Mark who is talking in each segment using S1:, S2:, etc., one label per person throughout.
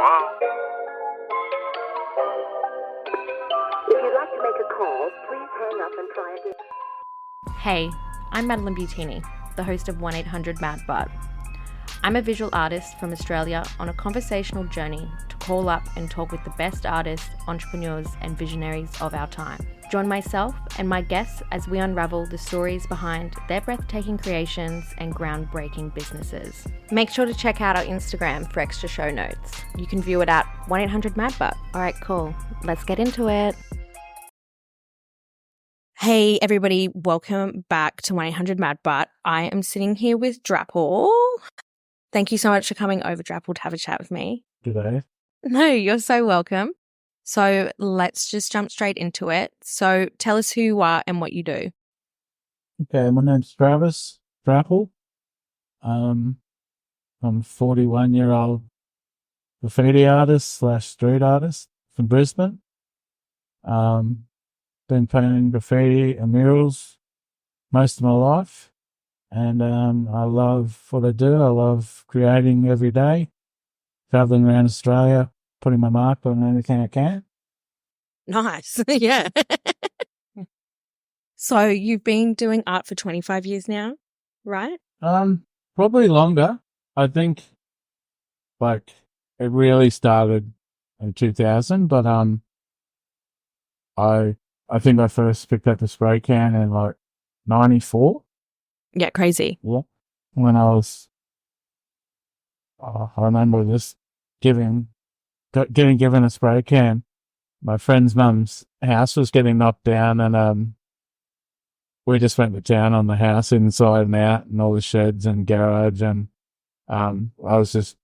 S1: If you'd like to make a call, please hang up and try again.
S2: Hey, I'm Madeline Butini, the host of 1-800-MAD-BUTT. I'm a visual artist from Australia on a conversational journey to call up and talk with the best artists, entrepreneurs, and visionaries of our time. Join myself and my guests as we unravel the stories behind their breathtaking creations and groundbreaking businesses. Make sure to check out our Instagram for extra show notes. You can view it at 1-800-MAD-BUTT. All right, cool. Let's get into it. Hey everybody, welcome back to 1-800-MAD-BUTT. I am sitting here with Drapl. Thank you so much for coming over, Drapl, to have a chat with me.
S3: Today.
S2: No, you're so welcome. So let's just jump straight into it. So tell us who you are and what you do.
S3: Okay, my name's Travis Drapl. I'm a 41-year-old graffiti artist / street artist from Brisbane. Been painting graffiti and murals most of my life. And I love what I do. I love creating every day, traveling around Australia, putting my mark on anything I can.
S2: Nice. Yeah. So you've been doing art for 25 years now, right?
S3: Probably longer. I think it really started in 2000, but I think I first picked up a spray can in 94.
S2: Yeah, crazy.
S3: Yeah. When I was, I remember just getting given a spray can. My friend's mum's house was getting knocked down, and we just went to town on the house inside and out, and all the sheds and garage, and I was just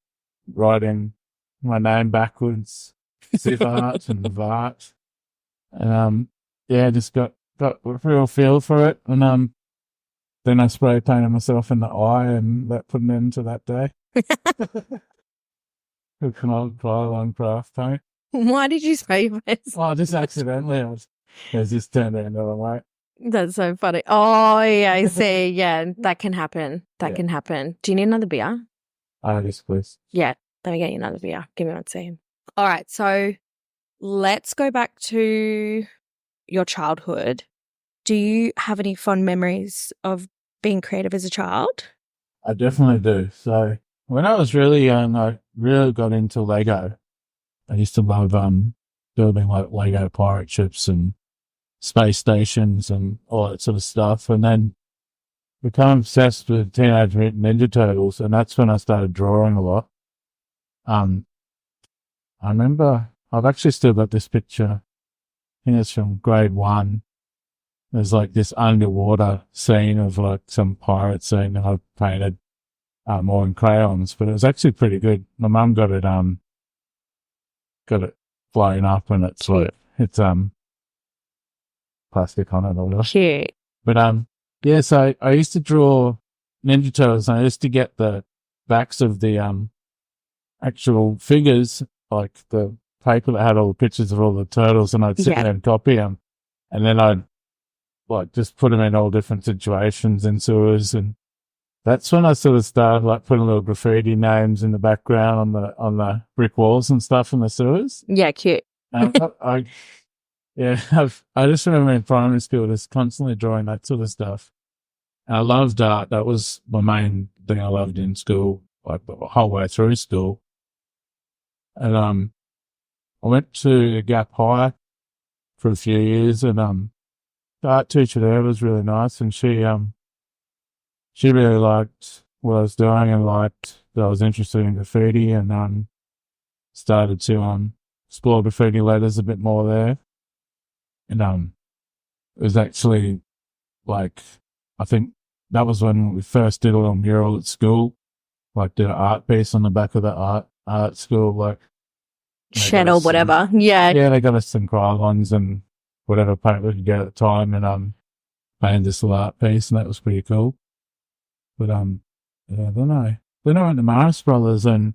S3: writing my name backwards, Sivart and Vart, and just got a real feel for it, and then I spray painted myself in the eye, and that put an end to that day. Took an old Krylon craft paint.
S2: Why did you spray your face?
S3: Oh, just accidentally. It just turned out another way.
S2: That's so funny. Oh, yeah, I see. Yeah, that can happen. That can happen. Do you need another beer?
S3: Yes, please.
S2: Yeah, let me get you another beer. Give me one second. All right, so let's go back to your childhood. Do you have any fond memories of being creative as a child?
S3: I definitely do. So when I was really young, I really got into Lego. I used to love building Lego pirate ships and space stations and all that sort of stuff. And then become obsessed with Teenage Mutant Ninja Turtles, and that's when I started drawing a lot. I remember I've actually still got this picture. I think it's from grade 1. There's this underwater scene of some pirate scene that I've painted more in crayons, but it was actually pretty good. My mum got it blown up, and it's plastic on it or whatever.
S2: Cute.
S3: But so I used to draw Ninja Turtles, and I used to get the backs of the actual figures, like the paper that had all the pictures of all the turtles, and I'd sit there and copy them, and then I'd just put them in all different situations in sewers, and that's when I sort of started putting little graffiti names in the background on the brick walls and stuff in the sewers.
S2: Yeah, cute.
S3: And I just remember in primary school just constantly drawing that sort of stuff. And I loved art. That was my main thing I loved in school, the whole way through school. And I went to Gap High for a few years, and the art teacher there was really nice, and she really liked what I was doing and liked that I was interested in graffiti, and started to explore graffiti letters a bit more there. And it was actually I think that was when we first did a little mural at school, did an art piece on the back of the art school,
S2: shed or whatever. Yeah.
S3: Yeah, they got us some Krylons and whatever paint we could get at the time, and painted this little art piece, and that was pretty cool. But then I went to Morris Brothers and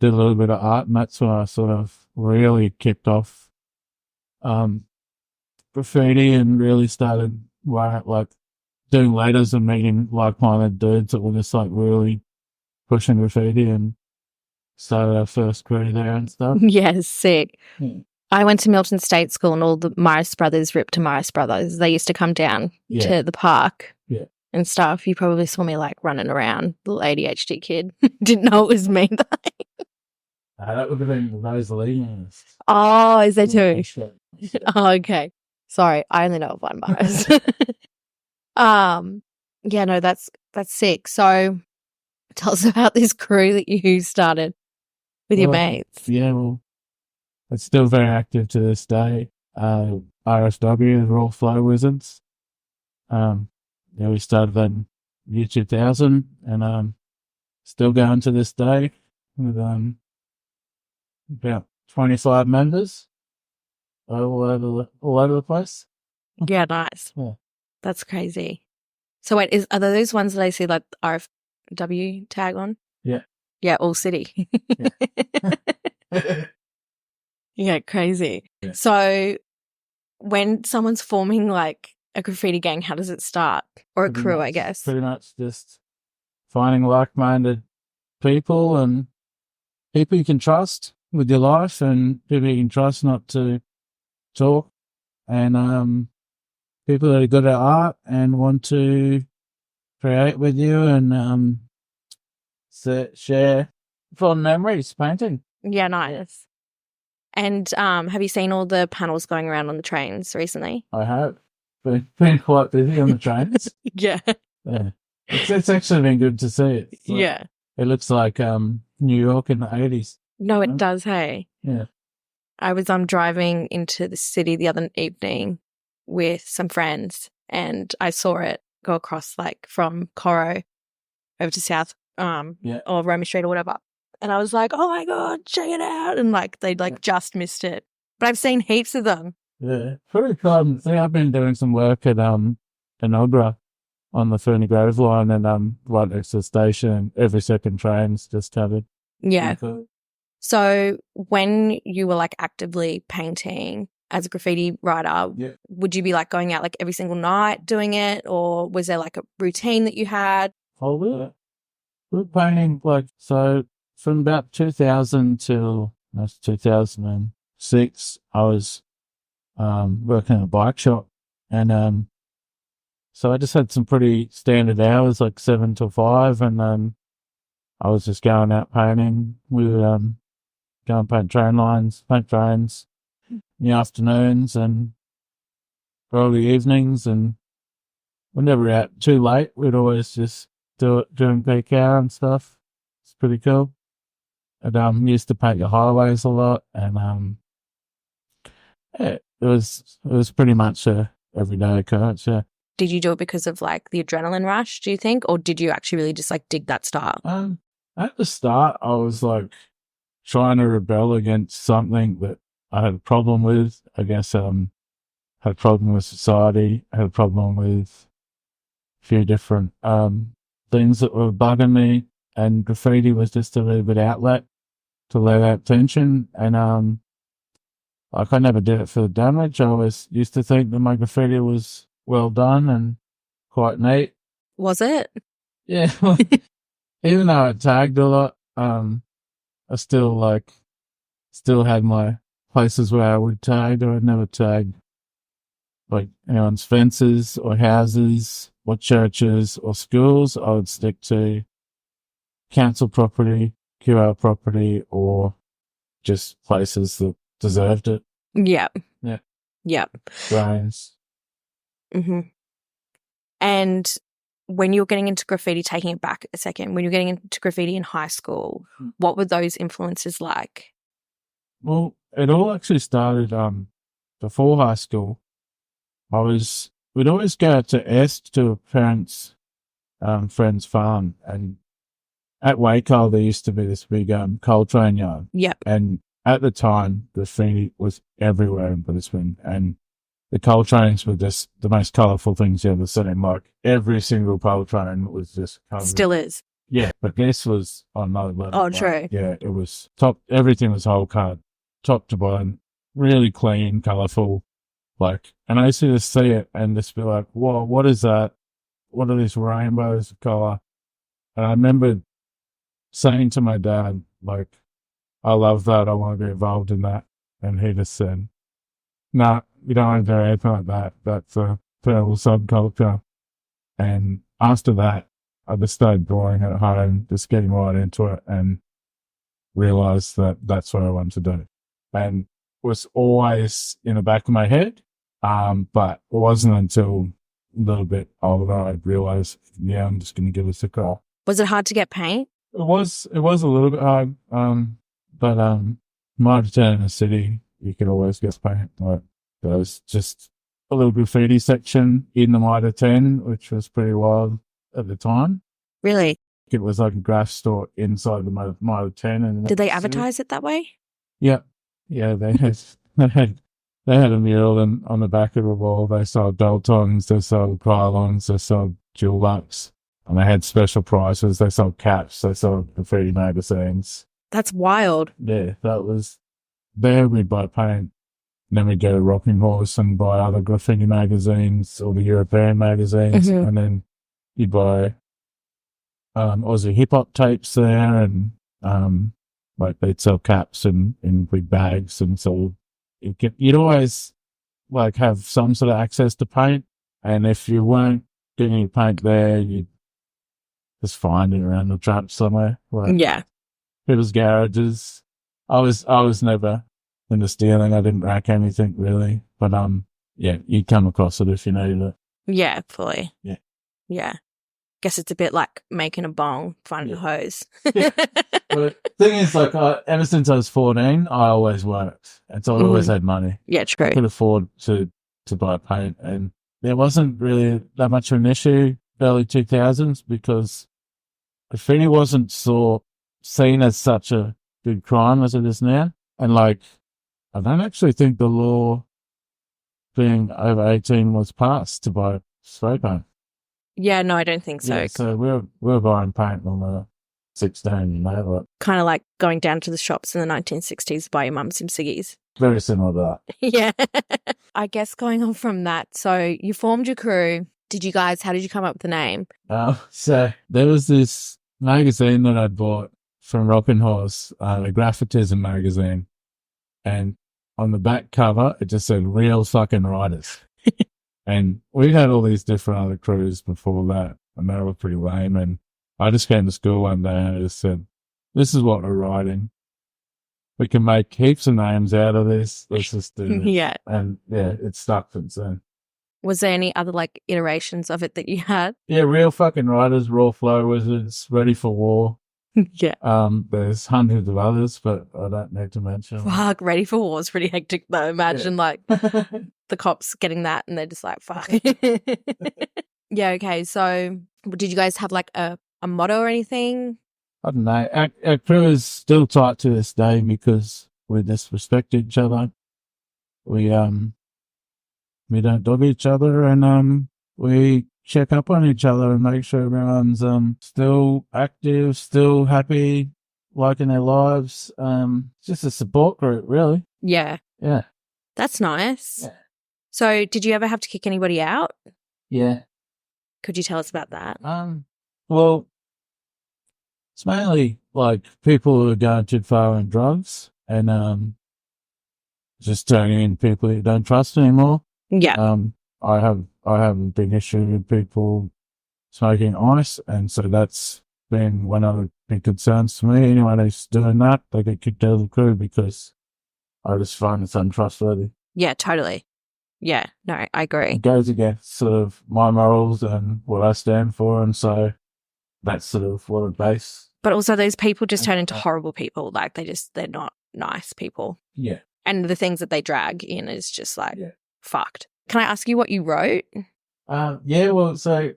S3: did a little bit of art, and that's when I sort of really kicked off graffiti and really started doing letters and meeting like-minded dudes that were just really pushing graffiti, and started our first crew there and stuff.
S2: Yeah, sick.
S3: Yeah.
S2: I went to Milton State School and all the Morris brothers ripped to Morris brothers. They used to come down to the park and stuff. You probably saw me like running around, little ADHD kid. Didn't know it was me though.
S3: That would have been those leaders.
S2: Oh, is there two? Oh, okay. Sorry, I only know of one Morris. Yeah, no, that's sick. So tell us about this crew that you started with your mates.
S3: Yeah, well, it's still very active to this day. RFW, the Raw Flow Wizards. We started in year 2000 and still going to this day with about 25 members all over the place.
S2: Yeah, nice.
S3: Yeah.
S2: That's crazy. So wait, are those ones that I see like RFW tag on?
S3: Yeah.
S2: Yeah, all city.
S3: Yeah.
S2: Yeah, crazy.
S3: Yeah.
S2: So when someone's forming like a graffiti gang, how does it start? Or a crew, I guess.
S3: Pretty much just finding like-minded people and people you can trust with your life and people you can trust not to talk and people that are good at art and want to create with you and share fond memories painting.
S2: Yeah, nice. And have you seen all the panels going around on the trains recently?
S3: I have been quite busy on the trains.
S2: Yeah.
S3: Yeah. It's actually been good to see it.
S2: Yeah.
S3: It looks like New York in the 80s.
S2: No, it does, hey.
S3: Yeah.
S2: I was driving into the city the other evening with some friends and I saw it go across like from Coro over to South or Roma Street or whatever. And I was like, oh my God, check it out. And like they'd like just missed it. But I've seen heaps of them.
S3: Yeah. Pretty fun. See, I've been doing some work at Enogra on the Fernie Grove line and right next to the station. Every second train's just covered.
S2: Yeah. So when you were like actively painting as a graffiti writer, would you be like going out like every single night doing it, or was there like a routine that you had?
S3: Oh, we're painting like, so from about 2000 till 2006, I was working at a bike shop and so I just had some pretty standard hours, like 7 till 5, and I was just going out painting. We would go and paint train lines, paint trains in the afternoons and early evenings, and we're never out too late. We'd always just do it during peak hour and stuff. It's pretty cool. And used to paint the highways a lot, and it was pretty much a everyday occurrence. Yeah.
S2: Did you do it because of like the adrenaline rush, do you think, or did you actually really just like dig that style?
S3: At the start, I was like trying to rebel against something that I had a problem with. I guess had a problem with society. I had a problem with a few different things that were bugging me, and graffiti was just a little bit outlet to let out tension. And like I never did it for the damage. I always used to think that my graffiti was well done and quite neat.
S2: Was it?
S3: Yeah. Even though I tagged a lot, I still had my places where I would tag. I would never tag like anyone's fences or houses or churches or schools. I would stick to council property, QR property, or just places that deserved it.
S2: Yeah.
S3: Yeah.
S2: Yeah.
S3: Drains.
S2: Mm-hmm. And when you were getting into graffiti, taking it back a second, when you were getting into graffiti in high school, what were those influences like?
S3: Well, it all actually started before high school. We'd always go out to Est to a parent's friend's farm, and at Waco there used to be this big coal train yard.
S2: Yep.
S3: And at the time, graffiti was everywhere in Brisbane, and the coal trains were just the most colourful things you ever seen. Like every single coal train was just covered.
S2: Still is.
S3: Yeah, but this was on another level.
S2: Oh, true.
S3: Yeah, it was top. Everything was whole card, top to bottom, really clean, colourful. Like, and I used to just see it and just be like, "Whoa, what is that? What are these rainbows of colour?" And I remember saying to my dad, like, I love that. I want to be involved in that. And he just said, no, you don't want to do anything like that. That's a terrible subculture. And after that, I just started drawing at home, just getting right into it and realized that that's what I wanted to do. And it was always in the back of my head. But it wasn't until a little bit older I realized, yeah, I'm just going to give this a go.
S2: Was it hard to get paint?
S3: It was a little bit hard. But my town in the city, you could always get paint. Like, there was just a little graffiti section in the Mitre 10, which was pretty wild at the time.
S2: Really?
S3: It was like a graph store inside the Mitre 10. And
S2: did they advertise it that way?
S3: Yeah. Yeah, they had a mural on the back of the wall. They sold Daltons, they sold pylons, they sold jewel bucks, and they had special prices. They sold caps, they sold graffiti magazines.
S2: That's wild.
S3: Yeah, that was there. We'd buy paint. Then we'd go to Rocking Horse and buy other graffiti magazines or the European magazines.
S2: Mm-hmm.
S3: And then you'd buy Aussie hip hop tapes there, and like they'd sell caps in big bags. And so you'd always like have some sort of access to paint. And if you weren't getting your paint there, you'd just find it around the trap somewhere. Like,
S2: yeah.
S3: people's garages. I was never into stealing. I didn't rack anything really, but yeah, you'd come across it if you needed it.
S2: Yeah, fully.
S3: Yeah.
S2: Yeah. Guess it's a bit like making a bong, finding a hose.
S3: Yeah. But the thing is, like, ever since I was 14, I always worked, and so I always had money.
S2: Yeah, true.
S3: I could afford to buy paint, and there wasn't really that much of an issue early 2000s because graffiti wasn't seen as such a big crime as it is now. And like, I don't actually think the law being over 18 was passed to buy spray paint.
S2: Yeah, no, I don't think so.
S3: Yeah, so we're buying paint when we're 16, you know, like,
S2: kind of like going down to the shops in the 1960s to buy your mum some ciggies.
S3: very similar to that.
S2: Yeah. I guess going on from that, so you formed your crew. How did you come up with the name?
S3: So there was this magazine that I'd bought from Rocking Horse, the Graffitism magazine, and on the back cover it just said "Real fucking writers." And we had all these different other crews before that, and they were pretty lame. And I just came to school one day and I just said, "This is what we're writing. We can make heaps of names out of this. Let's just do this."
S2: Yeah.
S3: And yeah, it stuck since then.
S2: Was there any other like iterations of it that you had?
S3: Yeah, Real fucking writers, Raw Flow Wizards, Ready for War.
S2: Yeah.
S3: There's hundreds of others, but I don't need to mention them.
S2: Fuck, Ready for War is pretty hectic though. Imagine like the cops getting that and they're just like, fuck. Yeah, okay. So did you guys have like a motto or anything?
S3: I don't know. Our crew is still tight to this day because we just respect each other. We don't dog each other, and we check up on each other and make sure everyone's still active, still happy, liking their lives. It's just a support group, really.
S2: Yeah.
S3: Yeah.
S2: That's nice.
S3: Yeah.
S2: So did you ever have to kick anybody out?
S3: Yeah.
S2: Could you tell us about that?
S3: Well, it's mainly like people who are going too far on drugs and just turning in people you don't trust anymore.
S2: Yeah.
S3: I have a big issue with people smoking ice, and so that's been one of the big concerns to me. Anyone who's doing that, they get kicked out of the crew because I just find it's untrustworthy.
S2: Yeah, totally. Yeah, no, I agree.
S3: It goes against sort of my morals and what I stand for, and so that's sort of what I base.
S2: But also those people just turn into horrible people. Like they're not nice people.
S3: Yeah.
S2: And the things that they drag in is just like fucked. Can I ask you what you wrote?
S3: Yeah, well, so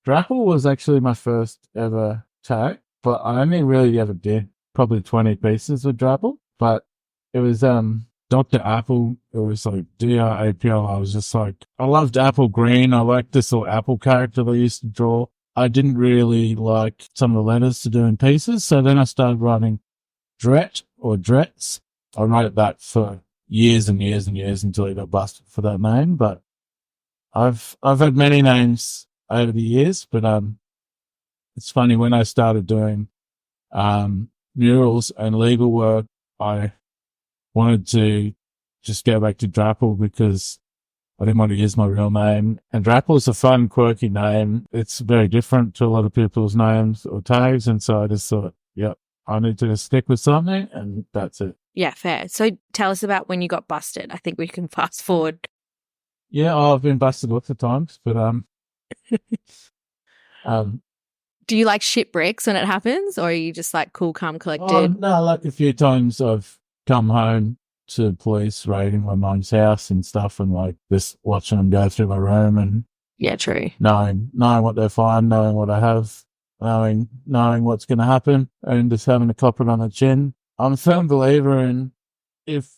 S3: Drapl was actually my first ever tag, but I only really ever did probably 20 pieces with Drapl, but it was Dr. Apple. It was like DRAPL. I was just like, I loved Apple Green. I liked this little Apple character they used to draw. I didn't really like some of the letters to do in pieces, so then I started writing Dret or Drets. I wrote that for years and years and years until I got busted for that name. But I've had many names over the years, but it's funny when I started doing murals and legal work, I wanted to just go back to Drapl because I didn't want to use my real name. And Drapl is a fun, quirky name. It's very different to a lot of people's names or tags. And so I just thought, yep, I need to stick with something, and that's it.
S2: Yeah, fair. So tell us about when you got busted. I think we can fast forward.
S3: Yeah, I've been busted lots of times, but
S2: do you like shit bricks when it happens, or are you just like cool, calm, collected?
S3: No, like a few times I've come home to police raiding my mum's house and stuff, and like just watching them go through my room and
S2: yeah, true.
S3: Knowing what they find, knowing what I have, knowing what's going to happen, and just having a cop it on the chin. I'm a firm believer in if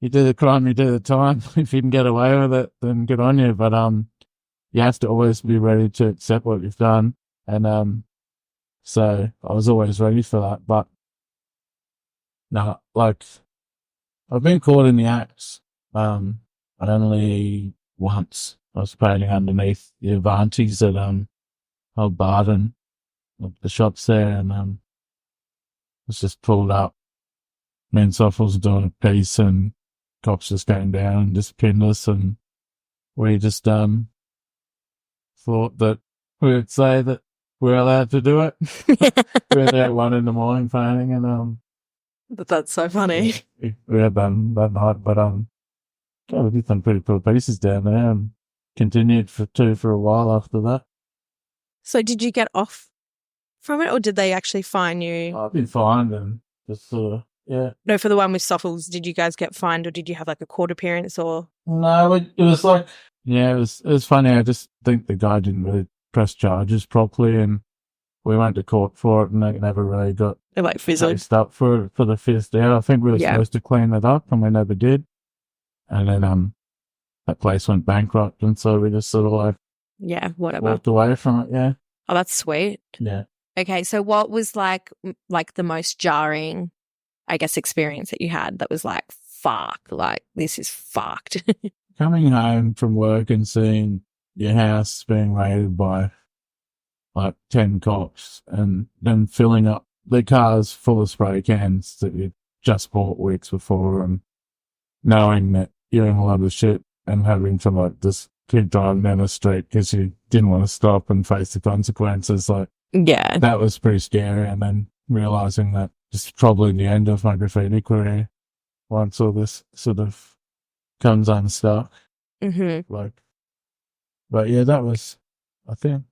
S3: you do the crime, you do the time. If you can get away with it, then good on you. But you have to always be ready to accept what you've done. And so I was always ready for that. But no, like I've been caught in the acts. Only once. I was painting underneath the Avantis at Old Barton, the shops there, and was just pulled up. Me and Soph was doing a piece, and cops just came down and just pinned us, and we just thought that we would say that we're allowed to do it. We were there at 1 a.m. painting, and
S2: that's so funny.
S3: We had that night, but we did some pretty cool pieces down there, and continued for a while after that.
S2: So did you get off from it, or did they actually fine you?
S3: I've been fined and just sort of, yeah.
S2: No, for the one with Soffles, did you guys get fined, or did you have like a court appearance, or?
S3: No, it was like, yeah, it was funny. I just think the guy didn't really press charges properly, and we went to court for it, and they never really got
S2: like fizzled
S3: up for the fifth day. I think we were supposed to clean it up, and we never did. And then that place went bankrupt, and so we just sort of like
S2: whatever,
S3: walked away from it. Yeah.
S2: Oh, that's sweet.
S3: Yeah.
S2: Okay, so what was like the most jarring, I guess, experience that you had that was like, fuck, like this is fucked?
S3: Coming home from work and seeing your house being raided by like 10 cops, and then filling up their cars full of spray cans that you just bought weeks before, and knowing that you're in a lot of shit and having to like just keep driving down the street because you didn't want to stop and face the consequences. Like,
S2: yeah,
S3: that was pretty scary. And then realizing that this is probably the end of my graffiti career once all this sort of comes unstuck.
S2: Mm-hmm.
S3: But yeah, that was, I think,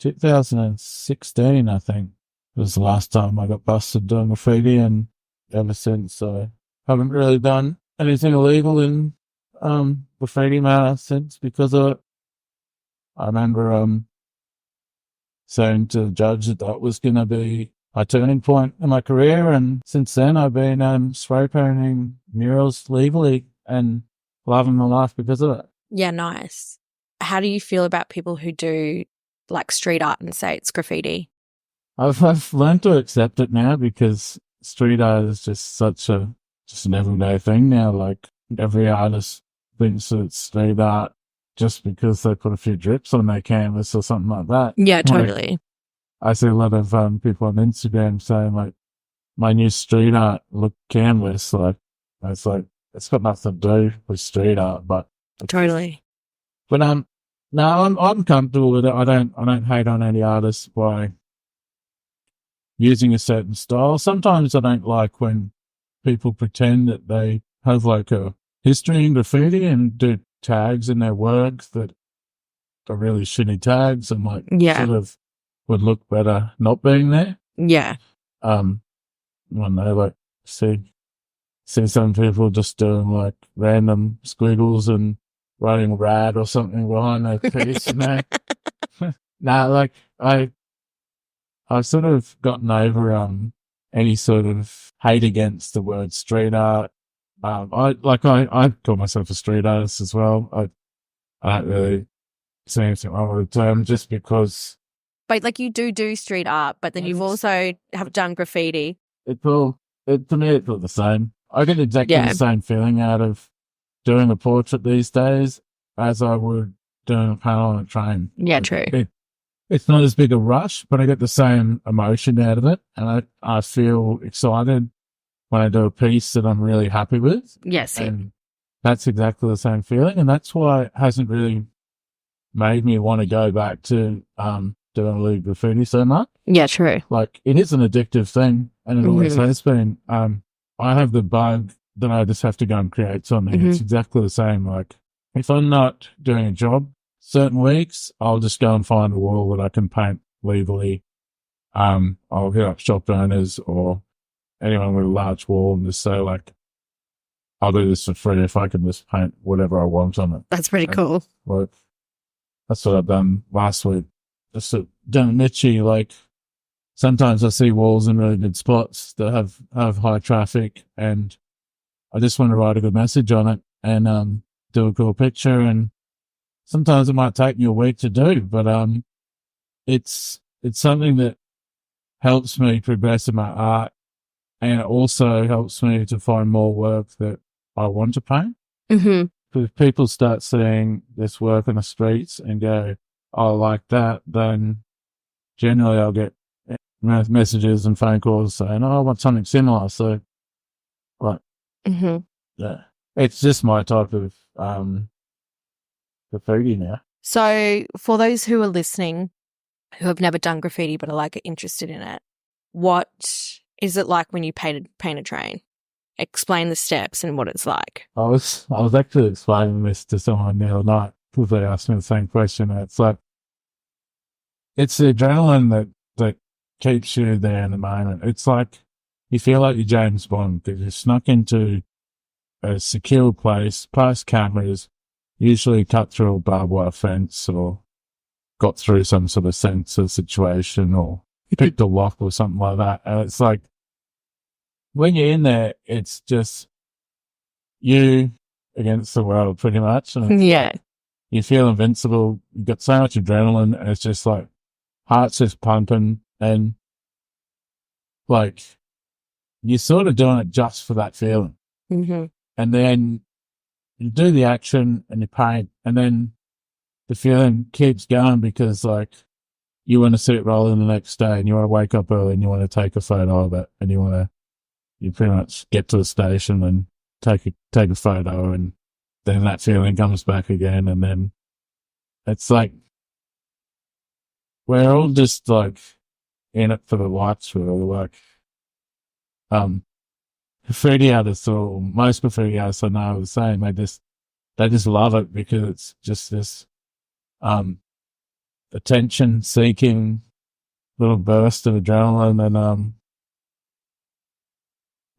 S3: 2016, I think, was the last time I got busted doing graffiti, and ever since I haven't really done anything illegal in graffiti matter since because of it. I remember saying to the judge that was going to be a turning point in my career, and since then I've been spray painting murals legally and loving my life because of it.
S2: Yeah, nice. How do you feel about people who do like street art and say it's graffiti?
S3: I've learned to accept it now because street art is just an everyday thing now. Like, every artist thinks it's street art just because they put a few drips on their canvas or something like that.
S2: Yeah, totally.
S3: Like, I see a lot of people on Instagram saying like, my new street art look canvas. Like, it's like, it's got nothing to do with street art, but
S2: totally.
S3: But no, I'm comfortable with it. I don't hate on any artists by using a certain style. Sometimes I don't like when people pretend that they have like a history in graffiti and do tags in their work that are really shitty tags and like sort of would look better not being there.
S2: Yeah.
S3: I don't know, like see some people just doing like random squiggles and writing rad or something behind their piece and that. Like I've sort of gotten over any sort of hate against the word street art. I call myself a street artist as well. I don't really see anything wrong with the term just because.
S2: But like you do street art, but then you've also have done graffiti.
S3: To me it's all the same. I get exactly the same feeling out of doing a portrait these days as I would doing a panel on a train.
S2: Yeah, true.
S3: it's not as big a rush, but I get the same emotion out of it. And I feel excited when I do a piece that I'm really happy with.
S2: Yes.
S3: And that's exactly the same feeling. And that's why it hasn't really made me want to go back to doing graffiti so much.
S2: Yeah, true.
S3: Like, it is an addictive thing, and it always has been. I have the bug that I just have to go and create something. It's exactly the same. Like, if I'm not doing a job certain weeks, I'll just go and find a wall that I can paint legally. I'll hit up shop owners or anyone with a large wall and just say, like, I'll do this for free if I can just paint whatever I want on it.
S2: That's pretty cool.
S3: Like, that's what I've done last week. Just down Mitchie, like, sometimes I see walls in really good spots that have high traffic, and I just want to write a good message on it and do a cool picture. And sometimes it might take me a week to do, but it's something that helps me progress in my art, and it also helps me to find more work that I want to paint. If people start seeing this work on the streets and go, "Oh, I like that," then generally I'll get messages and phone calls saying, "Oh, I want something similar." So, like, yeah, it's just my type of graffiti now.
S2: So, for those who are listening who have never done graffiti but are like interested in it, what is it like when you paint a train? Explain the steps and what it's like.
S3: I was actually explaining this to someone the other night because they asked me the same question. And it's like, it's the adrenaline that keeps you there in the moment. It's like you feel like you're James Bond because you snuck into a secure place, past cameras, usually cut through a barbed wire fence or got through some sort of sensor situation or picked a lock or something like that. And it's like, when you're in there, it's just you against the world pretty much. And
S2: Yeah.
S3: you feel invincible. You've got so much adrenaline, and it's just like heart's just pumping, and like you're sort of doing it just for that feeling. And then you do the action and you paint, and then the feeling keeps going because like you want to see it rolling the next day, and you want to wake up early and you want to take a photo of it, and you pretty much get to the station and take a photo, and then that feeling comes back again. And then it's like, we're all just like in it for the lights, really. Like, graffiti artists, or most graffiti artists I know are the same. They just love it because it's just this, attention seeking little burst of adrenaline and,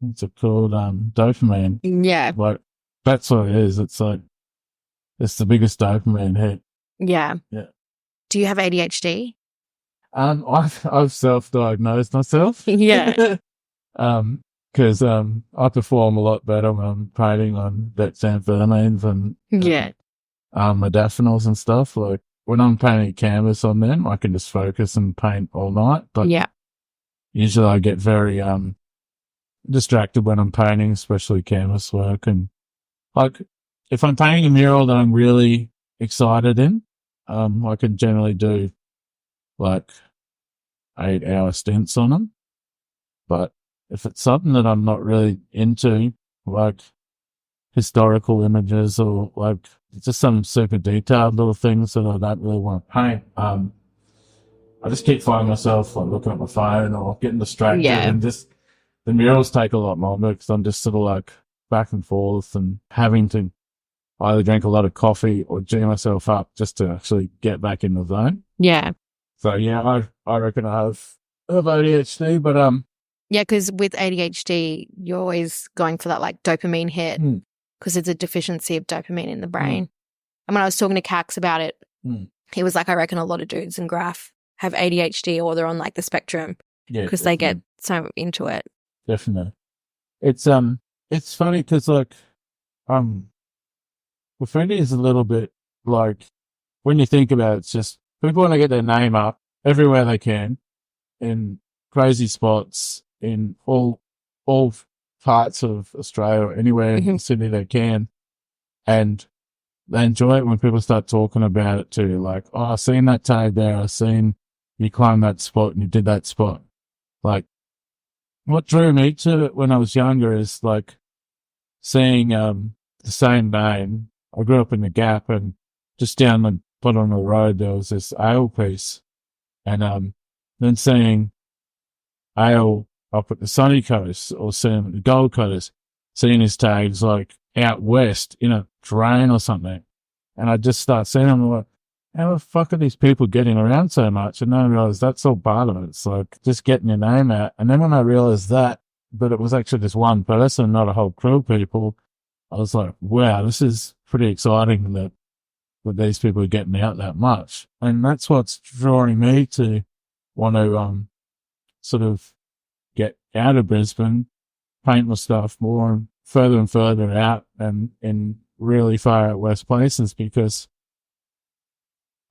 S3: what's it called? Dopamine.
S2: Yeah.
S3: Like, that's what it is. It's like, it's the biggest dopamine hit.
S2: Yeah.
S3: Yeah.
S2: Do you have ADHD?
S3: I've self-diagnosed myself.
S2: Yeah.
S3: Because I perform a lot better when I'm painting on dexamphetamines and modafinils and stuff. Like, when I'm painting canvas on them, I can just focus and paint all night. But usually I get very distracted when I'm painting, especially canvas work. And like, if I'm painting a mural that I'm really excited in, I can generally do like 8-hour stints on them. But if it's something that I'm not really into, like historical images or like just some super detailed little things that I don't really want to paint, I just keep finding myself like looking at my phone or getting distracted, and just the murals take a lot longer because I'm just sort of like back and forth and having to either drink a lot of coffee or G myself up just to actually get back in the zone.
S2: Yeah.
S3: So yeah, I reckon I have ADHD, but
S2: yeah, because with ADHD, you're always going for that like dopamine hit because it's a deficiency of dopamine in the brain. And when I was talking to Cax about it, he was like, I reckon a lot of dudes in graph have ADHD or they're on like the spectrum because they get so into it.
S3: Definitely. It's funny because like, graffiti is a little bit like, when you think about it, it's just people want to get their name up everywhere they can in crazy spots in all parts of Australia or anywhere in Sydney they can. And they enjoy it when people start talking about it too. Like, oh, I've seen that tag there. I've seen you climbed that spot and you did that spot. Like, what drew me to it when I was younger is like seeing the same name. I grew up in the Gap, and just down the bottom of the road there was this ale piece, and then seeing ale up at the sunny coast or seeing at the Gold Coast, seeing his tags like out west in a drain or something, and I just start seeing them like, how the fuck are these people getting around so much? And then I realized that's all part of it. It's like just getting your name out. And then when I realized that, but it was actually just one person, not a whole crew of people, I was like, wow, this is pretty exciting that these people are getting out that much. And that's what's drawing me to want to sort of get out of Brisbane, paint my stuff more and further out and in really far out west places, because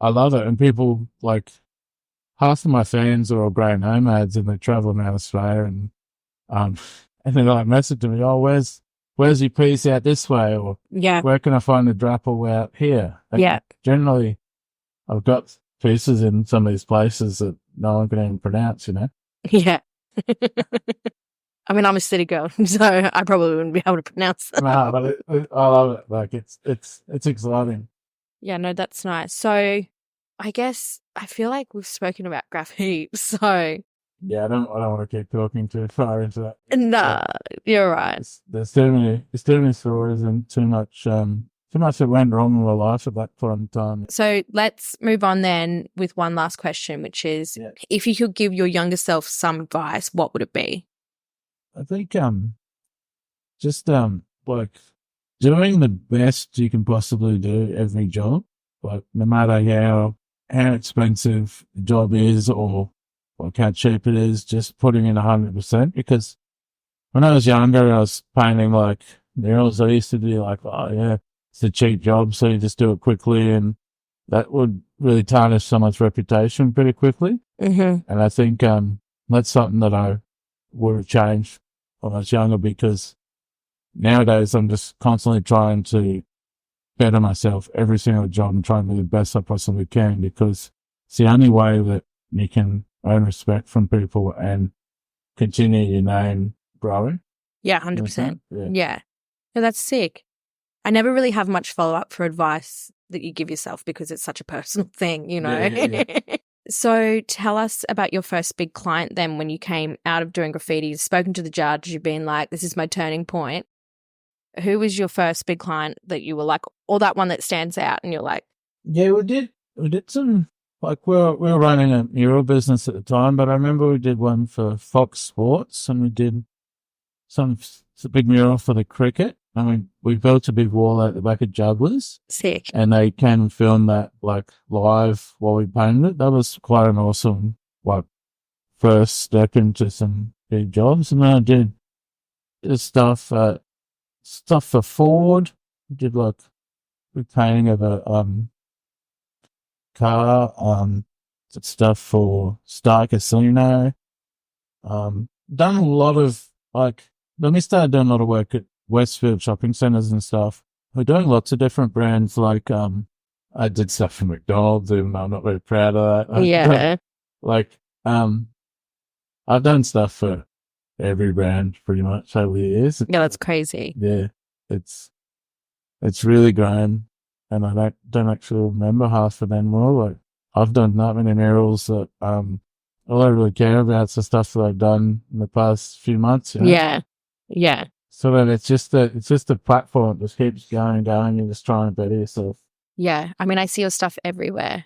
S3: I love it. And people, like, half of my fans are all grey nomads and they're traveling around Australia, and they're like messaging me, oh, where's your piece out this way? Or where can I find the Drapl out here? Like, generally, I've got pieces in some of these places that no one can even pronounce, you know?
S2: Yeah. I mean, I'm a city girl, so I probably wouldn't be able to pronounce them.
S3: No, but I love it. Like, it's exciting.
S2: Yeah, no, that's nice. So I guess I feel like we've spoken about graffiti, so
S3: yeah, I don't want to keep talking too far into that.
S2: Nah, you're right.
S3: There's too many stories and too much that went wrong in my life at that point in time.
S2: So let's move on then with one last question, which is, if you could give your younger self some advice, what would it be?
S3: I think just like doing the best you can possibly do every job, like no matter how expensive the job is or like how cheap it is, just putting in 100%. Because when I was younger, I was painting like murals. I used to be like, oh yeah, it's a cheap job, so you just do it quickly, and that would really tarnish someone's reputation pretty quickly.
S2: Mm-hmm.
S3: And I think that's something that I would have changed when I was younger, because nowadays I'm just constantly trying to better myself every single job and trying to do the best I possibly can, because it's the only way that you can earn respect from people and continue your name growing.
S2: Yeah, 100%. Yeah. No, that's sick. I never really have much follow-up for advice that you give yourself because it's such a personal thing, you know? Yeah. So tell us about your first big client then, when you came out of doing graffiti. You've spoken to the judge, you've been like, this is my turning point. Who was your first big client that you were like, or that one that stands out and you're like? Yeah,
S3: we did some, like we were running a mural business at the time, but I remember we did one for Fox Sports, and we did some big mural for the cricket. I mean, we built a big wall at the back of Jugglers.
S2: Sick.
S3: And they came and filmed that like live while we painted it. That was quite an awesome, like, first step into some big jobs. And then I did stuff for Ford. We did like painting of a car, stuff for Star Casino. Done a lot of, like, then we started doing a lot of work at Westfield shopping centres and stuff. We're doing lots of different brands. Like, I did stuff for McDonald's, even though I'm not very proud of that.
S2: Yeah.
S3: I've done stuff for every brand pretty much over the years.
S2: Yeah, that's crazy.
S3: Yeah, it's really grown, and I don't actually remember half of them more. Like, I've done that many murals that all I really care about is the stuff that I've done in the past few months. You know?
S2: Yeah, yeah.
S3: So then it's just a platform that just keeps going, and just trying to better yourself.
S2: Yeah, I mean, I see your stuff everywhere.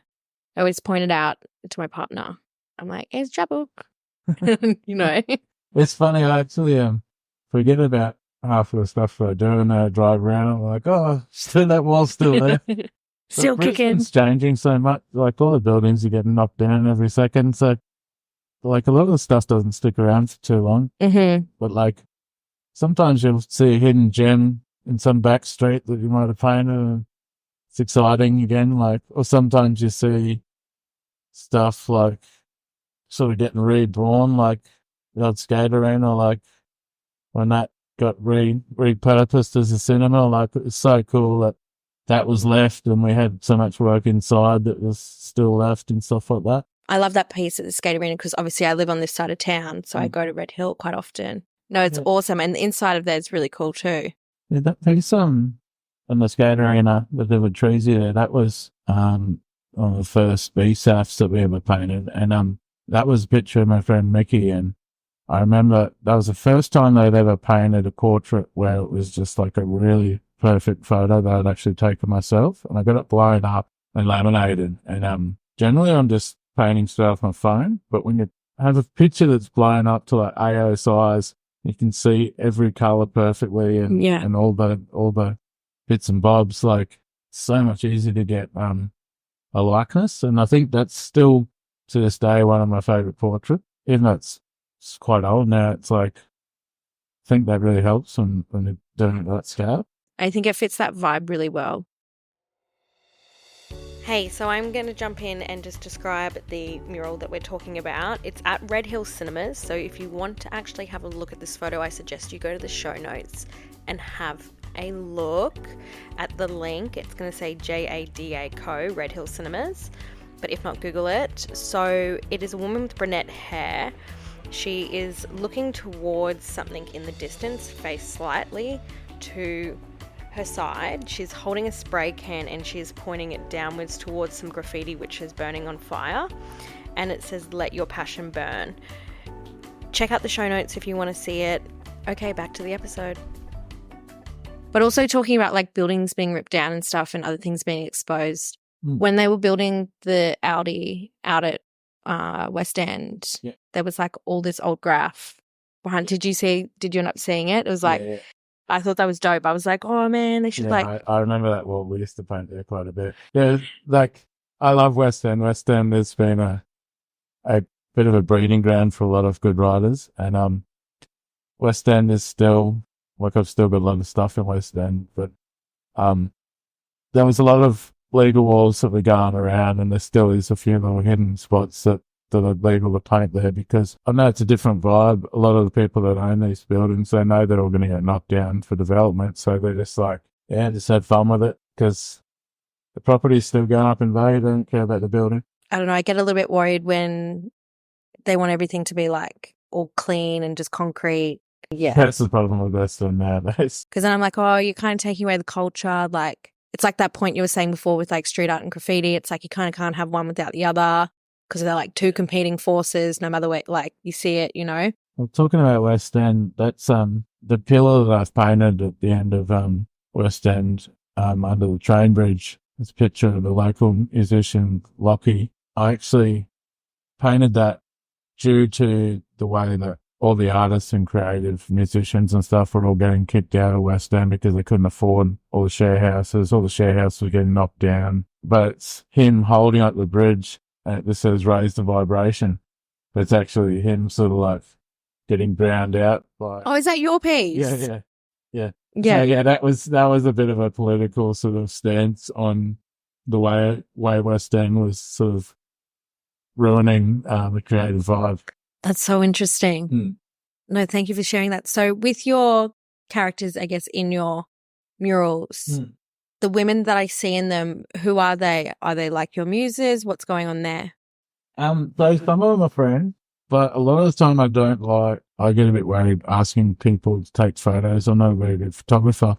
S2: I always point it out to my partner. I'm like, "It's Drapl," you know.
S3: It's funny. I actually forget about half of the stuff that I do, and I drive around. I'm like, oh, still that wall's still there,
S2: still kicking.
S3: It's changing so much. Like, all the buildings are getting knocked down every second. So, like, a lot of the stuff doesn't stick around for too long.
S2: Mm-hmm.
S3: But like, sometimes you'll see a hidden gem in some back street that you might have painted, and it's exciting again. Like, or sometimes you see stuff like sort of getting reborn, like the old skate arena, like when that got repurposed as a cinema. Like, it was so cool that was left, and we had so much work inside that was still left and stuff like that.
S2: I love that piece at the skate arena because obviously I live on this side of town, so I go to Red Hill quite often. No, it's awesome. And the inside of there is really cool too.
S3: Yeah, that piece on the skate arena with the trees there, that was on the first B-SAFs that we ever painted. And that was a picture of my friend Mickey. And I remember that was the first time they'd ever painted a portrait where it was just like a really perfect photo that I'd actually taken myself. And I got it blown up and laminated. And generally I'm just painting stuff on my phone, but when you have a picture that's blown up to like AO size, you can see every color perfectly and all the bits and bobs. Like, so much easier to get a likeness, and I think that's still to this day one of my favorite portraits. Even though it's quite old now, it's like, I think that really helps when you're doing it that scale.
S2: I think it fits that vibe really well. Hey, so I'm going to jump in and just describe the mural that we're talking about. It's at Red Hill Cinemas, so if you want to actually have a look at this photo, I suggest you go to the show notes and have a look at the link. It's going to say JADA Co, Red Hill Cinemas, but if not, Google it. So it is a woman with brunette hair. She is looking towards something in the distance, face slightly to her side. She's holding a spray can and she's pointing it downwards towards some graffiti which is burning on fire, and it says "Let your passion burn." Check out the show notes if you want to see it. Okay, back to the episode. But also talking about like buildings being ripped down and stuff and other things being exposed. When they were building the Audi out at West End, there was like all this old graph behind. Did you end up seeing it? It was like, I thought that was dope. I was like, oh man, they should
S3: I remember that. Well, we used to paint there quite a bit. Yeah, like, I love West End. West End has been a bit of a breeding ground for a lot of good writers. And West End is still, like, I've still got a lot of stuff in West End. But there was a lot of legal walls that were going around, and there still is a few little hidden spots that are legal to paint there, because I know it's a different vibe. A lot of the people that own these buildings, they know they're all going to get knocked down for development, so they're just like, just have fun with it, because the property's still going up in value. They don't care about the building.
S2: I don't know, I get a little bit worried when they want everything to be like all clean and just concrete. Yeah,
S3: that's the problem with West End nowadays.
S2: Because then I'm like, oh, you're kind of taking away the culture. Like, it's like that point you were saying before with like street art and graffiti. It's like you kind of can't have one without the other, because they're like two competing forces, no matter way, like you see it, you know?
S3: Well, talking about West End, that's the pillar that I've painted at the end of West End, under the train bridge. It's a picture of the local musician, Lockie. I actually painted that due to the way that all the artists and creative musicians and stuff were all getting kicked out of West End because they couldn't afford all the share houses. All the share houses were getting knocked down. But it's him holding up the bridge, and it just says "raise the vibration." But it's actually him sort of like getting drowned out by...
S2: Oh, is that your piece?
S3: Yeah. That was a bit of a political sort of stance on the way West End was sort of ruining the creative vibe.
S2: That's so interesting. No, thank you for sharing that. So with your characters, I guess, in your murals, the women that I see in them, who are they? Are they like your muses? What's going on there?
S3: So some of them are friends, but a lot of the time I get a bit worried asking people to take photos. I'm not a very good photographer.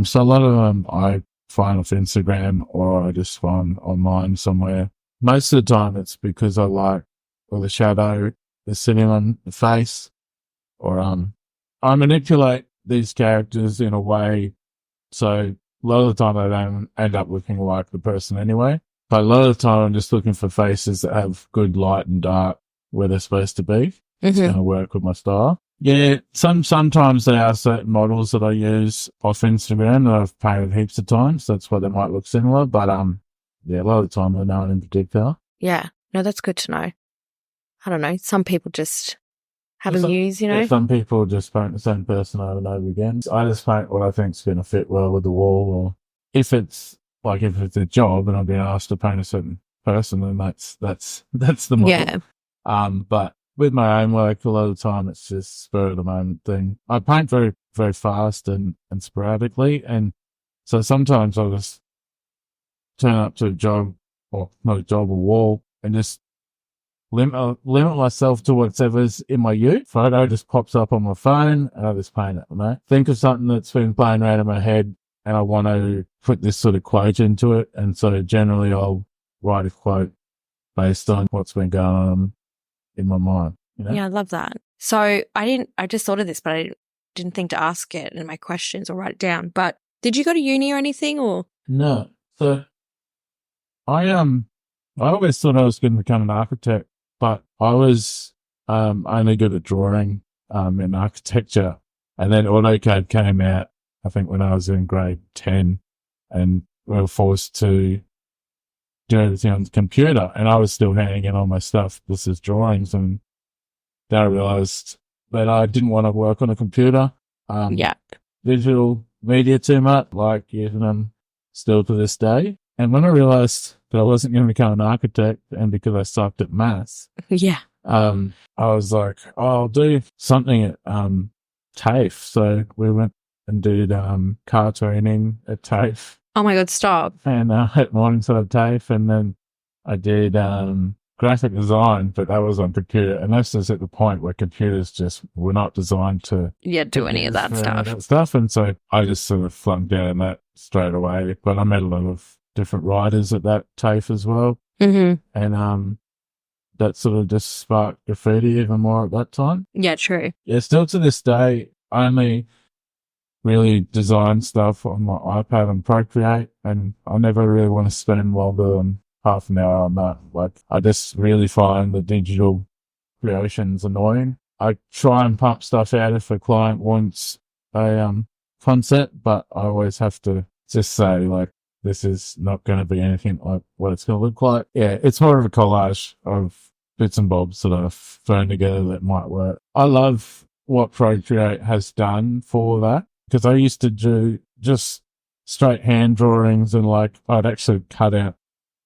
S3: So a lot of them I find off Instagram, or I just find online somewhere. Most of the time it's because I like the shadow is sitting on the face, or I manipulate these characters in a way so a lot of the time I don't end up looking like the person anyway. But a lot of the time I'm just looking for faces that have good light and dark where they're supposed to be. It's going to work with my style. Yeah, sometimes there are certain models that I use off Instagram that I've painted heaps of times. That's why they might look similar. But a lot of the time I know one in particular.
S2: Yeah, no, that's good to know. I don't know. Some people just have a muse, you know?
S3: Yeah, some people just paint the same person over and over again. I just paint what I think is going to fit well with the wall, or if it's a job and I've been asked to paint a certain person, then that's the model.
S2: Yeah.
S3: But with my own work, a lot of the time it's just spur of the moment thing. I paint very, very fast and sporadically, and so sometimes I'll just turn up to a job, or not a job, a wall, and just limit myself to whatever's in my youth. Photo just pops up on my phone and I just paint it, you know? Think of something that's been playing around in my head and I want to put this sort of quote into it. And so generally I'll write a quote based on what's been going on in my mind, you know?
S2: Yeah, I love that. So I just thought of this, but I didn't think to ask it in my questions or write it down. But did you go to uni or anything or?
S3: No. So I always thought I was going to become an architect, but I was only good at drawing in architecture. And then AutoCAD came out, I think, when I was in grade 10, and we were forced to do everything on the computer. And I was still handing in all my stuff. This is drawings. And then I realized that I didn't want to work on a computer. Visual media too much, like using them still to this day. And when I realized that I wasn't going to become an architect, and because I sucked at maths, I was like, oh, I'll do something at TAFE. So we went and did car training at TAFE.
S2: Oh my God, stop.
S3: And at Morningside TAFE, and then I did graphic design, but that was on computer. And that's just at the point where computers just were not designed to
S2: do any of that stuff.
S3: And so I just sort of flunked out on that straight away. But I met a lot of different writers at that TAFE as well.
S2: Mm-hmm.
S3: And that sort of just sparked graffiti even more at that time.
S2: Yeah, true.
S3: Yeah, still to this day, I only really design stuff on my iPad and Procreate, and I never really want to spend more than half an hour on that. Like, I just really find the digital creations annoying. I try and pump stuff out if a client wants a concept, but I always have to just say, like, this is not going to be anything like what it's going to look like. Yeah, it's more of a collage of bits and bobs that I've thrown together that might work. I love what Procreate has done for that, because I used to do just straight hand drawings, and like I'd actually cut out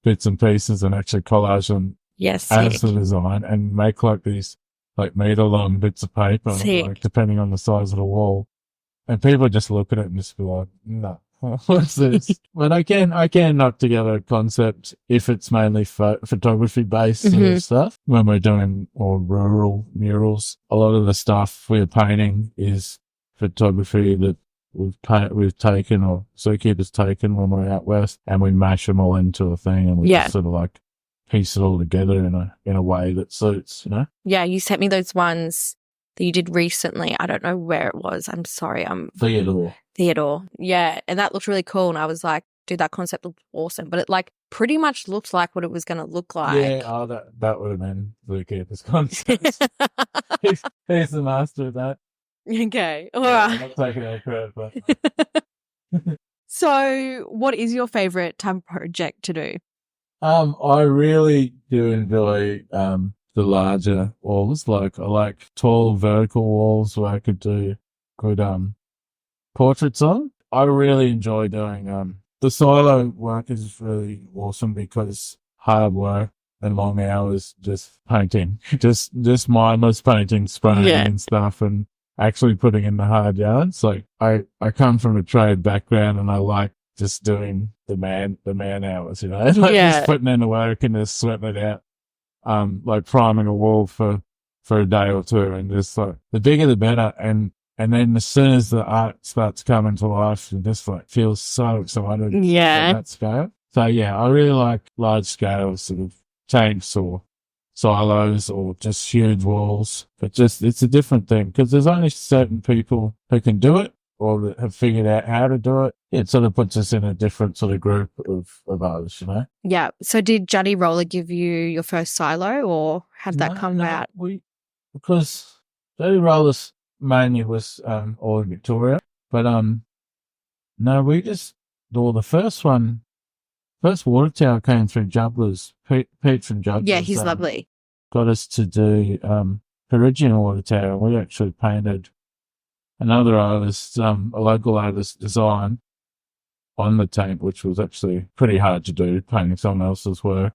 S3: bits and pieces and actually collage them as the design and make like these like meter long bits of paper, like, depending on the size of the wall. And people just look at it and just be like, no. What's this? But I can knock together a concept if it's mainly photography based sort of stuff. When we're doing more rural murals, a lot of the stuff we're painting is photography that we've taken, or Zookeeper's taken when we're out west, and we mash them all into a thing, and we just sort of like piece it all together in a way that suits, you know?
S2: Yeah, you sent me those ones that you did recently. I don't know where it was. I'm sorry. Theodore. Yeah. And that looked really cool. And I was like, dude, that concept looked awesome. But it like pretty much looked like what it was going to look like.
S3: Yeah. That would have been Zookeeper's concept. he's the master of that.
S2: Okay. All right.
S3: I'm not taking any credit, but.
S2: So what is your favorite type of project to do?
S3: I really do enjoy, the larger walls. Like, I like tall vertical walls where I could do good, portraits on. I really enjoy doing, the silo work is really awesome because hard work and long hours just painting, just mindless painting, spraying and stuff, and actually putting in the hard yards. Like, I come from a trade background, and I like just doing the man hours, you know, like just putting in the work and just sweating it out. Like priming a wall for a day or two, and just like the bigger the better. And then as soon as the art starts coming to life, it just like feels so excited at that scale. So yeah, I really like large scale sort of tanks or silos or just huge walls. But just, it's a different thing because there's only certain people who can do it or that have figured out how to do it. It sort of puts us in a different sort of group of artists, you know?
S2: Yeah. So did Juddy Roller give you your first silo, or how did that come about?
S3: Because Juddy Roller's mainly was all in Victoria. But no, we just, the first water tower came through Jubblers. Pete from Jubblers.
S2: Yeah, he's lovely.
S3: Got us to do Perugian water tower. We actually painted another artist, a local artist, design on the tank, which was actually pretty hard to do, painting someone else's work.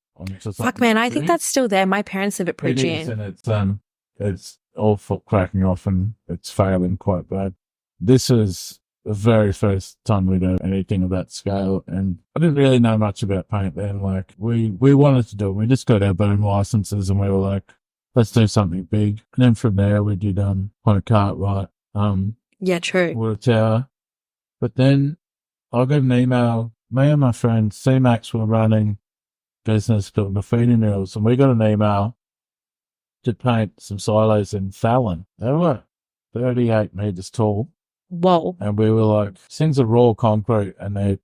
S2: Fuck, man, I think that's still there. My parents live at Perugian.
S3: It is, and it's all cracking off, and it's failing quite bad. This is the very first time we did anything of that scale. And I didn't really know much about paint then. Like we wanted to do it. We just got our boom licenses and we were like, let's do something big. And then from there we did, Point Cartwright,
S2: Yeah, true.
S3: Water Tower. But then I got an email. Me and my friend C-Max were running business called Graffiti News, and we got an email to paint some silos in Fallon. They were 38 meters tall.
S2: Whoa.
S3: And we were like, things are raw concrete and they're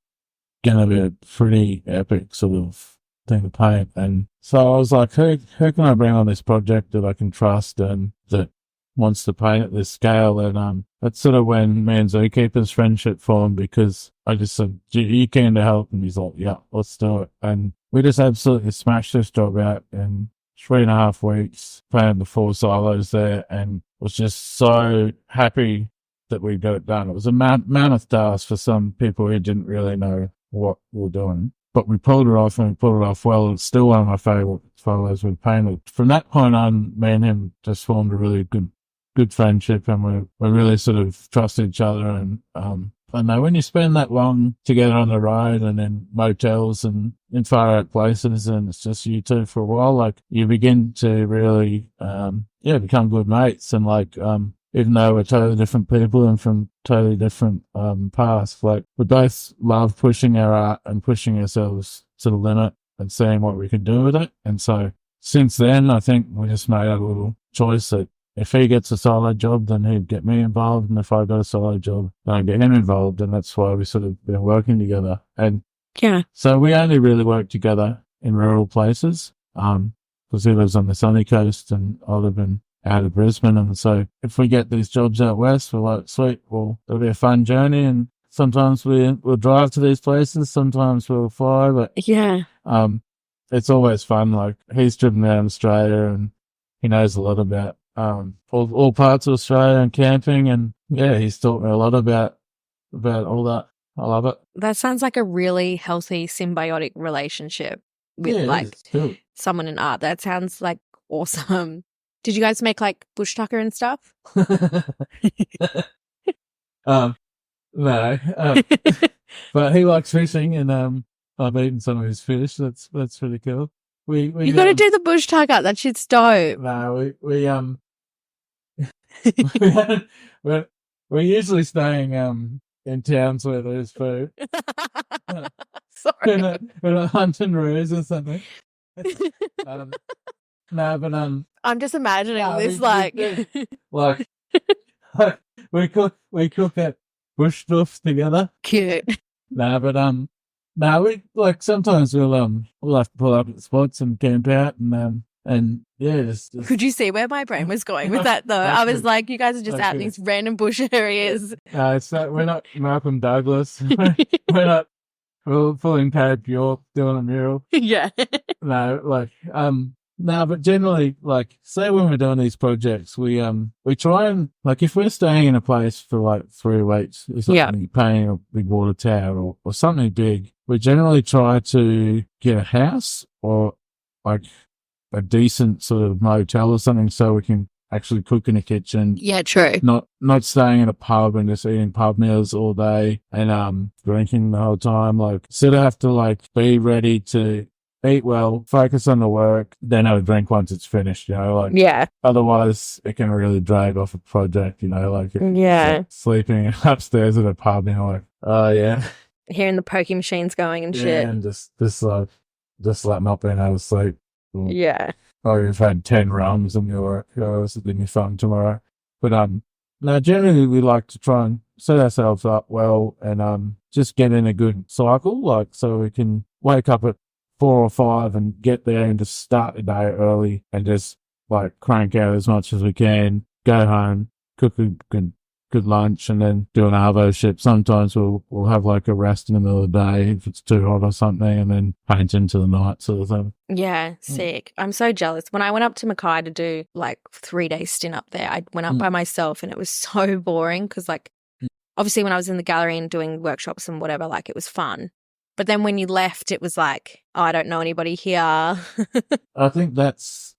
S3: going to be a pretty epic sort of thing to paint. And so I was like, who can I bring on this project that I can trust and that wants to paint at this scale? And that's sort of when me and Zookeeper's friendship formed, because I just said, you keen to help? And he's like, yeah, let's do it. And we just absolutely smashed this job out in 3.5 weeks, painted the 4 silos there, and was just so happy that we got it done. It was a mammoth task for some people who didn't really know what we were doing, but we pulled it off, and we pulled it off well. It's still one of my favourite photos we've painted. From that point on, me and him just formed a really good friendship, and we really sort of trust each other. And I know when you spend that long together on the road and in motels and in far out places, and it's just you two for a while, like you begin to really, become good mates. And like, even though we're totally different people and from totally different paths, like we both love pushing our art and pushing ourselves to the limit and seeing what we can do with it. And so since then, I think we just made a little choice that if he gets a solo job, then he'd get me involved, and if I got a solo job, then I'd get him involved. And that's why we sort of been working together. And
S2: yeah,
S3: so we only really work together in rural places, because he lives on the sunny coast and I live out of Brisbane. And so if we get these jobs out west, we're like, sweet, well, it'll be a fun journey. And sometimes we'll drive to these places, sometimes we'll fly, but
S2: yeah,
S3: it's always fun. Like he's driven around Australia and he knows a lot about all parts of Australia and camping, and yeah, he's taught me a lot about all that. I love it.
S2: That sounds like a really healthy symbiotic relationship with
S3: cool.
S2: Someone in art. That sounds like awesome. Did you guys make like bush tucker and stuff?
S3: No, but he likes fishing, and I've eaten some of his fish. That's pretty cool. You
S2: got to do the bush tucker. That shit's dope.
S3: No, we're usually staying in towns where there's food.
S2: Sorry.
S3: We're not hunting roos or something. No, but
S2: I'm just imagining this
S3: we cook at bush stuff together.
S2: Cute.
S3: No, but we like sometimes we'll have to pull up at spots and camp out and yeah, just
S2: Could you see where my brain was going with that though? I was like, you guys are just out in these random bush areas.
S3: It's not. We're not Malcolm Douglas. we're not. We're pulling Cape York doing a mural.
S2: Yeah.
S3: No, but generally, like, say when we're doing these projects, we try and, like, if we're staying in a place for like 3 weeks, it's like painting a big water tower or something big, we generally try to get a house or like a decent sort of motel or something so we can actually cook in a kitchen.
S2: Yeah, true.
S3: Not staying in a pub and just eating pub meals all day and drinking the whole time. Like, sort of have to like be ready to eat well, focus on the work, then have a drink once it's finished, like, yeah. Otherwise, it can really drag off a project, like, sleeping upstairs at a pub, like, oh, yeah.
S2: Hearing the pokey machines going and shit.
S3: Yeah, and just like not being able to sleep.
S2: Yeah.
S3: Or you've had 10 rums and you're like, oh, this is going to be fun tomorrow. But, no, generally we like to try and set ourselves up well and, just get in a good cycle, like, so we can wake up at 4 or 5 and get there and just start the day early and just like crank out as much as we can, go home, cook a good lunch and then do an arvo ship. Sometimes we'll have like a rest in the middle of the day if it's too hot or something and then paint into the night sort of thing.
S2: Yeah, sick. I'm so jealous. When I went up to Mackay to do like 3-day stint up there, I went up by myself and it was so boring because like obviously when I was in the gallery and doing workshops and whatever, like it was fun. But then when you left, it was like, oh, I don't know anybody here.
S3: I think it's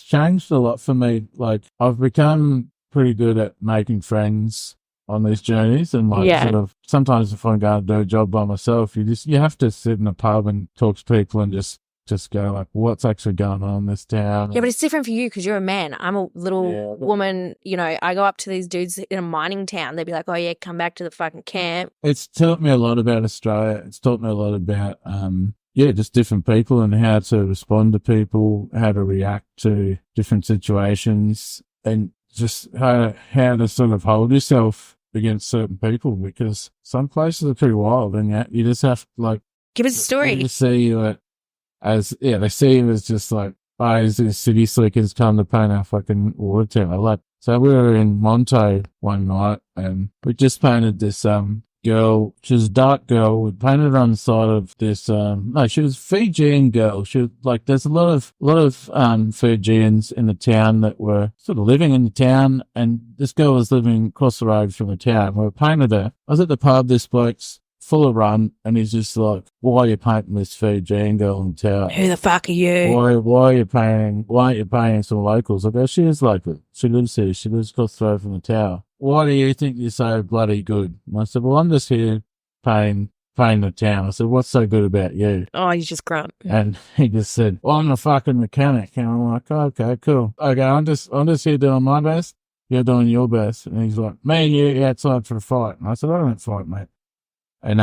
S3: changed a lot for me. Like, I've become pretty good at making friends on these journeys, and like
S2: Yeah.
S3: sort of sometimes if I'm going to do a job by myself, you have to sit in a pub and talk to people and just go like, what's actually going on in this town?
S2: Yeah, but it's different for you because you're a man. I'm a little woman. You know, I go up to these dudes in a mining town. They'd be like, oh, yeah, come back to the fucking camp.
S3: It's taught me a lot about Australia. It's taught me a lot about, just different people and how to respond to people, how to react to different situations, and just how to sort of hold yourself against certain people, because some places are pretty wild, and you just have to, like,
S2: give us a story.
S3: They see you they see you as just like, oh, these city slickers come to paint our fucking water tower. Like, so we were in Monto one night and we just painted this girl. She was a dark girl. We painted on the side of this. No, she was a Fijian girl. She was like, there's a lot of Fijians in the town that were sort of living in the town, and this girl was living across the road from the town. We painted her. I was at the pub. This bloke's full of run, and he's just like, why are you painting this Fijian girl in the town?
S2: Who the fuck are you?
S3: Why are you painting some locals? I go, she is local. She lives here. She lives across the road from the tower. Why do you think you're so bloody good? And I said, well, I'm just here painting the town. I said, what's so good about you?
S2: Oh, you just grunt.
S3: And he just said, well, I'm a fucking mechanic. And I'm like, oh, okay, cool. Okay, I'm just here doing my best. You're doing your best. And he's like, me and you outside for a fight. And I said, I don't fight, mate. And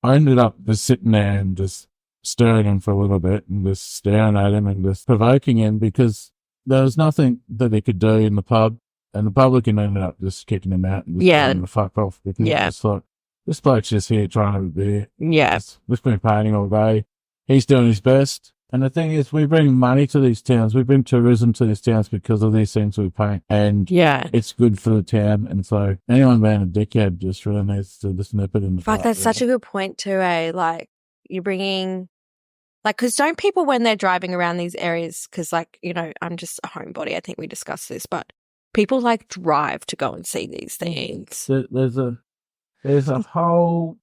S3: I ended up just sitting there and just staring him for a little bit and just staring at him and just provoking him, because there was nothing that he could do in the pub, and the publican ended up just kicking him out and just telling him to fuck off, because it's like, this bloke's just here trying to have a beer.
S2: Yes.
S3: We've been painting all day. He's doing his best. And the thing is, we bring money to these towns. We bring tourism to these towns because of these things we paint. And it's good for the town. And so anyone being a dickhead just really needs to just nip it in the
S2: fuck, that's such a good point too, eh? Like, you're bringing, like, because don't people, when they're driving around these areas, because, like, you know, I'm just a homebody. I think we discussed this, but people, like, drive to go and see these things.
S3: There's a whole...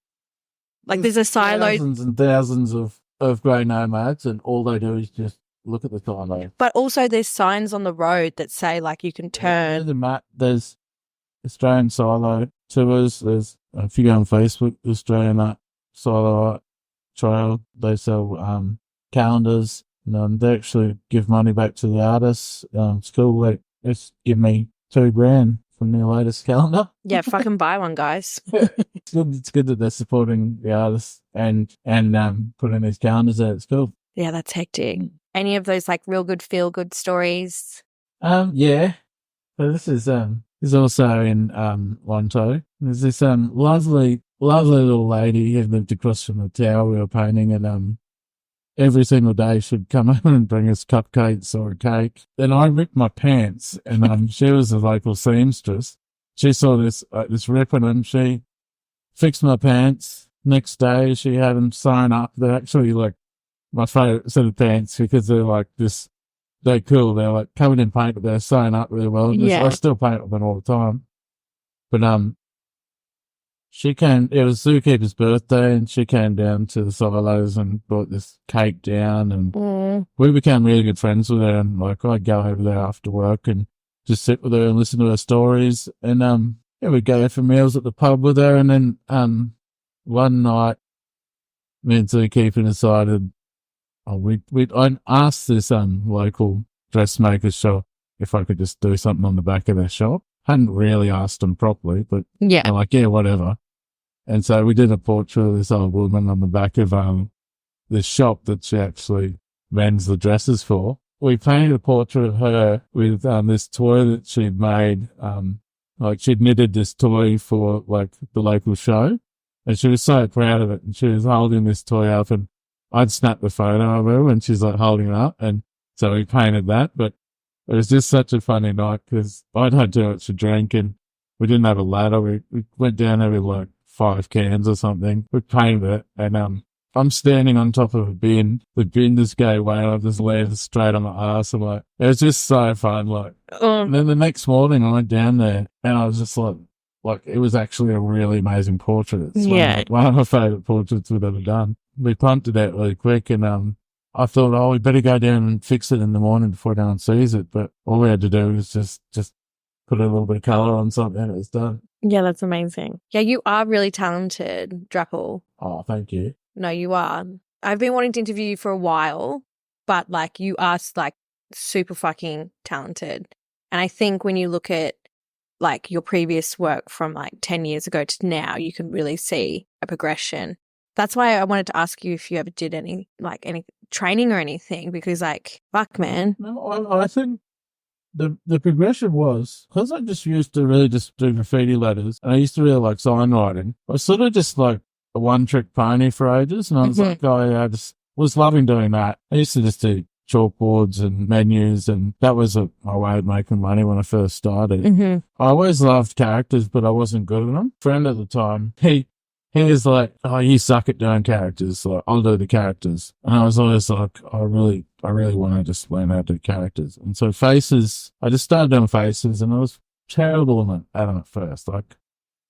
S2: Like, there's a silo...
S3: Thousands and thousands of grey nomads, and all they do is just look at the silo.
S2: But also there's signs on the road that say, like, you can turn.
S3: There's Australian silo tours. There's, if you go on Facebook, Australian Silo Art Trail, they sell calendars. And they actually give money back to the artists. It's cool. They just give me $2,000 from their latest calendar.
S2: Yeah, fucking buy one, guys.
S3: It's good that they're supporting the artists and putting these calendars out. It's cool.
S2: Yeah, that's hectic. Any of those, like, real good feel good stories?
S3: Yeah. So this is also in Lonto. There's this lovely little lady who lived across from the tower we were painting, and every single day she'd come over and bring us cupcakes or a cake. Then I ripped my pants, and she was a local seamstress. She saw this ripping, and she fixed my pants. Next day, she had them sewn up. They're actually, like, my favourite set of pants, because they're like this. They're cool. They're like covered in paint, but they're sewn up really well. I still paint with them all the time. But she came. It was Zookeeper's birthday, and she came down to the silos and brought this cake down, and we became really good friends with her. And, like, I'd go over there after work and just sit with her and listen to her stories. And we'd go for meals at the pub with her. And then one night, me and Zookeeper decided, I asked this local dressmaker shop if I could just do something on the back of their shop. Hadn't really asked them properly, but they're like, yeah, whatever. And so we did a portrait of this old woman on the back of this shop that she actually vends the dresses for. We painted a portrait of her with this toy that she'd made. Like, she'd knitted this toy for, like, the local show, and she was so proud of it. And she was holding this toy up, and I'd snapped the photo of her when she's, like, holding it up, and so we painted that. But it was just such a funny night, because I'd had too much to drink, and we didn't have a ladder. We went down there with, like, 5 cans or something. We painted it, and I'm standing on top of a bin. The bin just gave way, and I just landed straight on my ass. I'm like, it was just so fun. Like, and then the next morning I went down there, and I was just like, it was actually a really amazing portrait. It's one of my favourite portraits we've ever done. We pumped it out really quick, and I thought, we better go down and fix it in the morning before anyone sees it. But all we had to do was just put a little bit of colour on something and it's done.
S2: Yeah, that's amazing. Yeah, you are really talented, Drapl.
S3: Oh, thank you.
S2: No, you are. I've been wanting to interview you for a while, but like you are like super fucking talented. And I think when you look at like your previous work from like 10 years ago to now, you can really see a progression. That's why I wanted to ask you if you ever did any training or anything, because like, fuck, man.
S3: No, I think the progression was, because I just used to really just do graffiti letters, and I used to really like sign writing. I was sort of just like a one-trick pony for ages, and I was like, oh yeah, I just was loving doing that. I used to just do chalkboards and menus, and that was my way of making money when I first started. I always loved characters, but I wasn't good at them. Friend at the time, he was like, oh, you suck at doing characters, so I'll do the characters. And I was always like, I really want to just learn how to do characters. And so faces, I just started doing faces, and I was terrible at them at first. Like,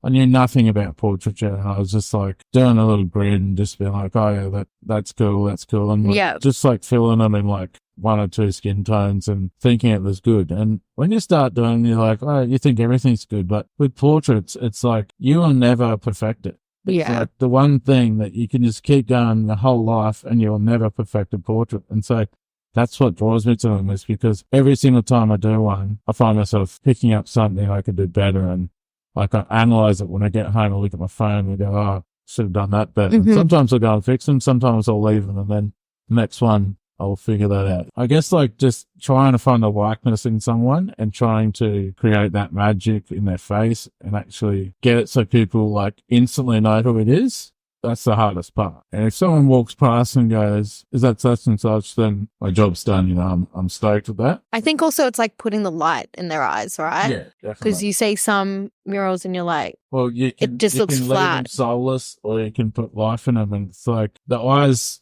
S3: I knew nothing about portraiture, and I was just like doing a little grid and just being like, oh yeah, that's cool. And like, just like filling them in like 1 or 2 skin tones and thinking it was good. And when you start doing, you're like, oh, you think everything's good. But with portraits, it's like you will never perfect it. It's like the one thing that you can just keep going the whole life and you'll never perfect a portrait. And so that's what draws me to them, is because every single time I do one, I find myself picking up something I could do better. And like I analyze it when I get home, I look at my phone and go, oh, should have done that better. Sometimes I'll go and fix them. Sometimes I'll leave them, and then the next one I'll figure that out. I guess like just trying to find a likeness in someone and trying to create that magic in their face and actually get it so people like instantly know who it is. That's the hardest part. And if someone walks past and goes, is that such and such, then my job's done. You know, I'm stoked with that.
S2: I think also it's like putting the light in their eyes, right?
S3: Yeah, definitely.
S2: Because you see some murals and you're like,
S3: well, it just looks flat. Leave them soulless, or you can put life in them. And it's like the eyes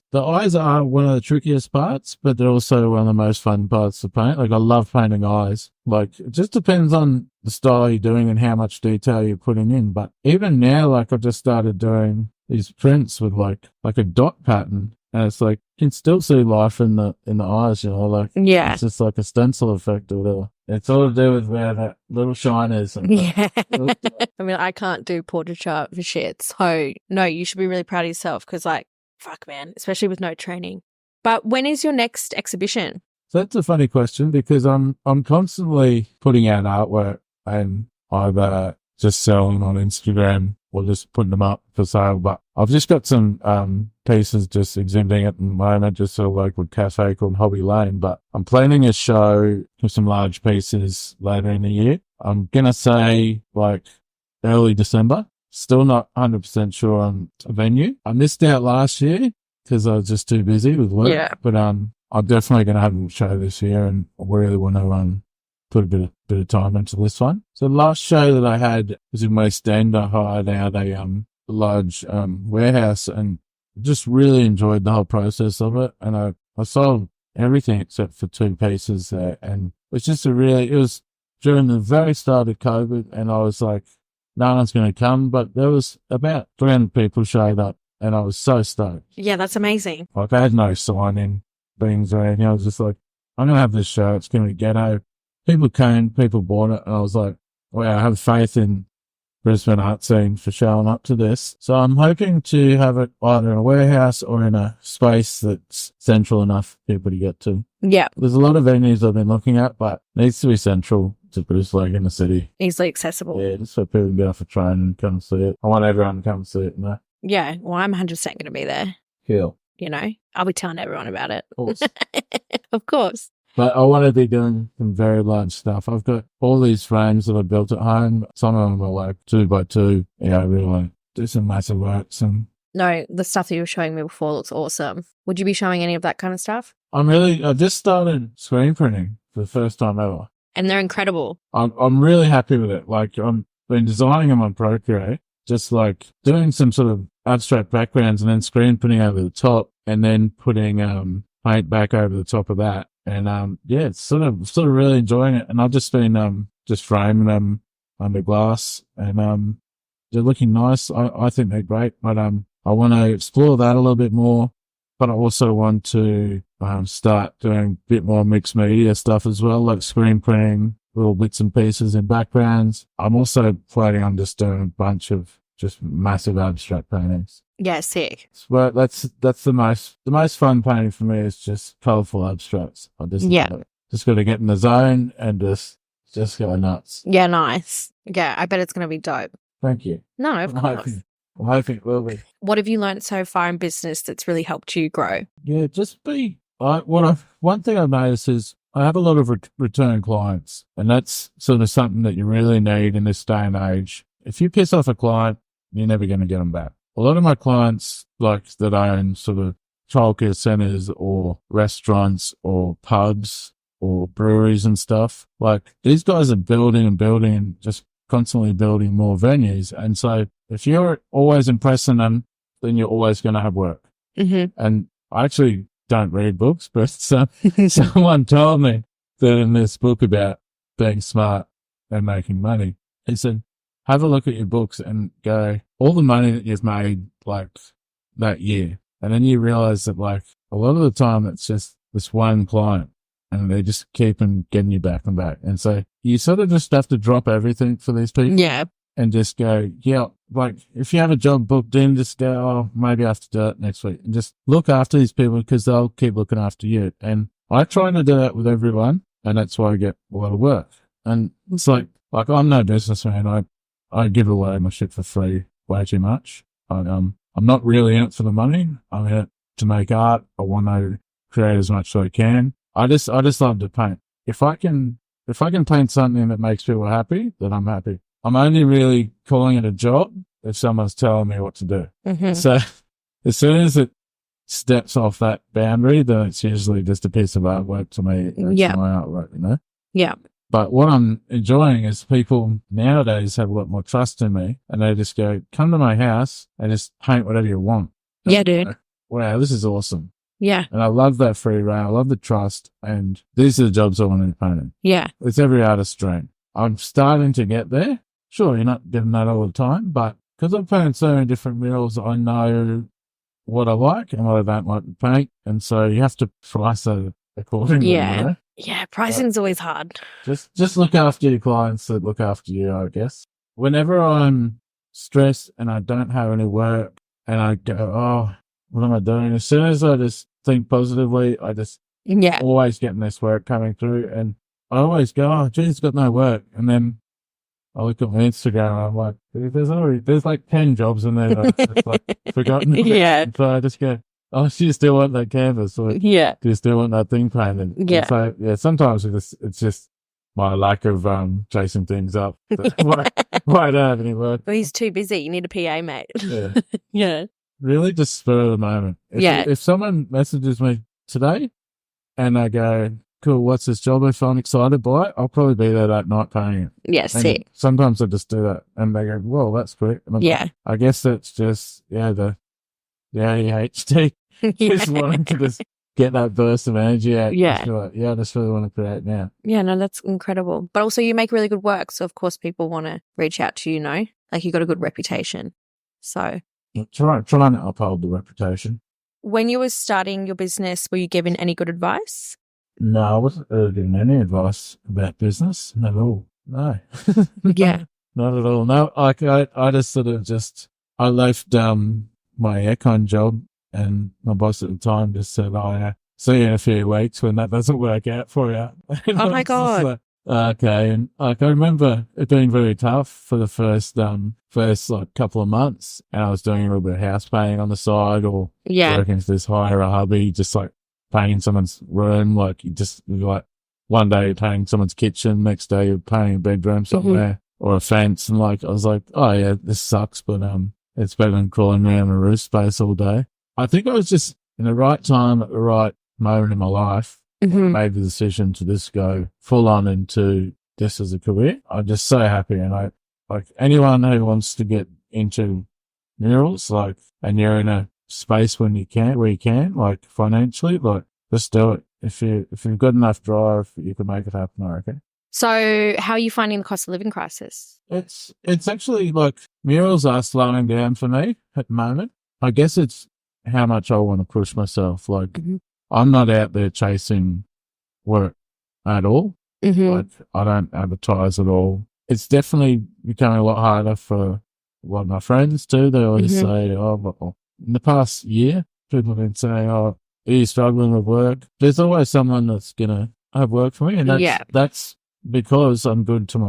S3: are one of the trickiest parts, but they're also one of the most fun parts to paint. Like I love painting eyes. Like it just depends on the style you're doing and how much detail you're putting in. But even now, like I've just started doing these prints with like a dot pattern, and it's like you can still see life in the eyes, you know, like it's just like a stencil effect or whatever. It's all to do with where that little shine is. I
S2: mean, I can't do portraiture for shit, so no, you should be really proud of yourself, because like, fuck man, especially with no training. But when is your next exhibition?
S3: So that's a funny question, because I'm constantly putting out artwork, and I've just selling on Instagram or just putting them up for sale. But I've just got some pieces just exhibiting at the moment, just at a local cafe called Hobby Lane. But I'm planning a show with some large pieces later in the year. I'm going to say like early December. Still not 100% sure on a venue. I missed out last year because I was just too busy with work. Yeah. But I'm definitely going to have a show this year, and I really want to put a bit of time into this one. So the last show that I had was in West End. I hired out a large warehouse, and just really enjoyed the whole process of it. And I sold everything except for 2 pieces there, and it was during the very start of COVID, and I was like, no one's going to come, but there was about 300 people showed up, and I was so stoked.
S2: Yeah, that's amazing.
S3: Like I had no sign-in things or anything. I was just like, I'm going to have this show. It's going to be ghetto. People came, people bought it, and I was like, wow, I have faith in Brisbane art scene for showing up to this. So I'm hoping to have it either in a warehouse or in a space that's central enough for people to get to.
S2: Yeah.
S3: There's a lot of venues I've been looking at, but it needs to be central to Brisbane in the city.
S2: Easily accessible.
S3: Yeah, just so people can get off a train and come see it. I want everyone to come see it, you know?
S2: Yeah, well, I'm 100% going to be there.
S3: Cool.
S2: You know, I'll be telling everyone about it.
S3: Of course.
S2: Of course.
S3: But I want to be doing some very large stuff. I've got all these frames that I built at home. Some of them are like 2x2. Yeah, I really want to do some massive work.
S2: No, the stuff that you were showing me before looks awesome. Would you be showing any of that kind of stuff?
S3: I just started screen printing for the first time ever.
S2: And they're incredible.
S3: I'm really happy with it. Like I've been designing them on Procreate, just like doing some sort of abstract backgrounds and then screen printing over the top, and then putting paint back over the top of that. And yeah, it's sort of really enjoying it. And I've just been just framing them under glass, and they're looking nice. I think they're great, but I want to explore that a little bit more. But I also want to start doing a bit more mixed media stuff as well, like screen printing, little bits and pieces in backgrounds. I'm also planning on just doing a bunch of just massive abstract paintings.
S2: Yeah, sick.
S3: But that's the most fun painting for me is just colourful abstracts. I just got to get in the zone and just go nuts.
S2: Yeah, nice. Yeah, I bet it's going to be dope.
S3: Thank you.
S2: No, of course.
S3: I'm hoping it will be.
S2: What have you learned so far in business that's really helped you grow?
S3: Yeah, just be. One thing I've noticed is I have a lot of return clients, and that's sort of something that you really need in this day and age. If you piss off a client, you're never going to get them back. A lot of my clients, like that own sort of childcare centres or restaurants or pubs or breweries and stuff, like these guys are building and just constantly building more venues. And so if you're always impressing them, then you're always going to have work.
S2: Mm-hmm.
S3: And I actually don't read books, but someone told me that in this book about being smart and making money, he said, have a look at your books and go, all the money that you've made like that year. And then you realize that like a lot of the time it's just this one client and they just keep getting you back and back. And so you sort of just have to drop everything for these people.
S2: Yeah.
S3: And just go, yeah, like if you have a job booked in, just go, oh, maybe I have to do it next week. And just look after these people because they'll keep looking after you. And I try to do that with everyone. And that's why I get a lot of work. And it's like I'm no businessman. I give away my shit for free way too much. I'm not really in it for the money. I'm in it to make art. I want to create as much as I can. I just love to paint. If I can paint something that makes people happy, then I'm happy. I'm only really calling it a job if someone's telling me what to do.
S2: Mm-hmm.
S3: So as soon as it steps off that boundary, then it's usually just a piece of artwork to me.
S2: Yeah.
S3: My artwork, you know?
S2: Yeah.
S3: But what I'm enjoying is people nowadays have a lot more trust in me and they just go, come to my house and just paint whatever you want.
S2: Yeah, dude.
S3: Wow, this is awesome.
S2: Yeah.
S3: And I love that free reign. I love the trust. And these are the jobs I want to be painting.
S2: Yeah.
S3: It's every artist's dream. I'm starting to get there. Sure, you're not getting that all the time, but because I'm painting so many different murals, I know what I like and what I don't like to paint. And so you have to price it accordingly.
S2: Yeah.
S3: You know?
S2: Yeah. Pricing's always hard.
S3: Just look after your clients that look after you, I guess. Whenever I'm stressed and I don't have any work and I go, oh, what am I doing? As soon as I just think positively, I just always getting this work coming through. And I always go, oh, geez, got no work. And then I look at my Instagram and I'm like, there's like 10 jobs in there that I've just like forgotten.
S2: Yeah.
S3: So I just go, oh, do you still want that canvas? Or,
S2: yeah.
S3: Do you still want that thing painted?
S2: Yeah.
S3: And so, yeah, sometimes it's just my lack of chasing things up. Why don't have any work?
S2: Well, he's too busy. You need a PA, mate.
S3: Yeah.
S2: Yeah.
S3: Really just spur of the moment. If someone messages me today and I go, cool, what's this job if I'm excited by it? I'll probably be there that night painting it.
S2: Yeah, sick.
S3: Sometimes I just do that and they go, well, that's quick. And I guess that's just, the ADHD. Just wanting to just get that burst of energy out.
S2: Yeah.
S3: I just really want to create now.
S2: Yeah, no, that's incredible. But also you make really good work. So of course people want to reach out to you, like you got a good reputation. So.
S3: Trying to uphold the reputation.
S2: When you were starting your business, were you given any good advice?
S3: No, I wasn't given any advice about business. Not at all. No.
S2: Yeah.
S3: Not at all. No, I just sort of I left my aircon job and my boss at the time just said, see you in a few weeks when that doesn't work out for you.
S2: Oh my God.
S3: Like, okay. And I remember it being very tough for the first like couple of months. And I was doing a little bit of house painting on the side or working for this hire a hubby, just like painting someone's room. Like you just like one day you're painting someone's kitchen, next day you're painting a bedroom somewhere or a fence. And like, I was like, oh yeah, this sucks, but it's better than crawling around a roof space all day. I think I was just in the right time at the right moment in my life. Made the decision to just go full on into this as a career. I'm just so happy. And I like anyone who wants to get into murals, like, and you're in a space where you can, like financially, like just do it. If you've got enough drive, you can make it happen, I reckon.
S2: So how are you finding the cost of living crisis?
S3: It's actually like murals are slowing down for me at the moment. I guess it's how much I want to push myself. Like I'm not out there chasing work at all.
S2: Mm-hmm.
S3: Like, I don't advertise at all. It's definitely becoming a lot harder for a lot of my friends too. They always
S2: Mm-hmm.
S3: say, oh, well, in the past year, people have been saying, oh, are you struggling with work? There's always someone that's going to have work for me. And
S2: Yeah.
S3: that's because I'm good to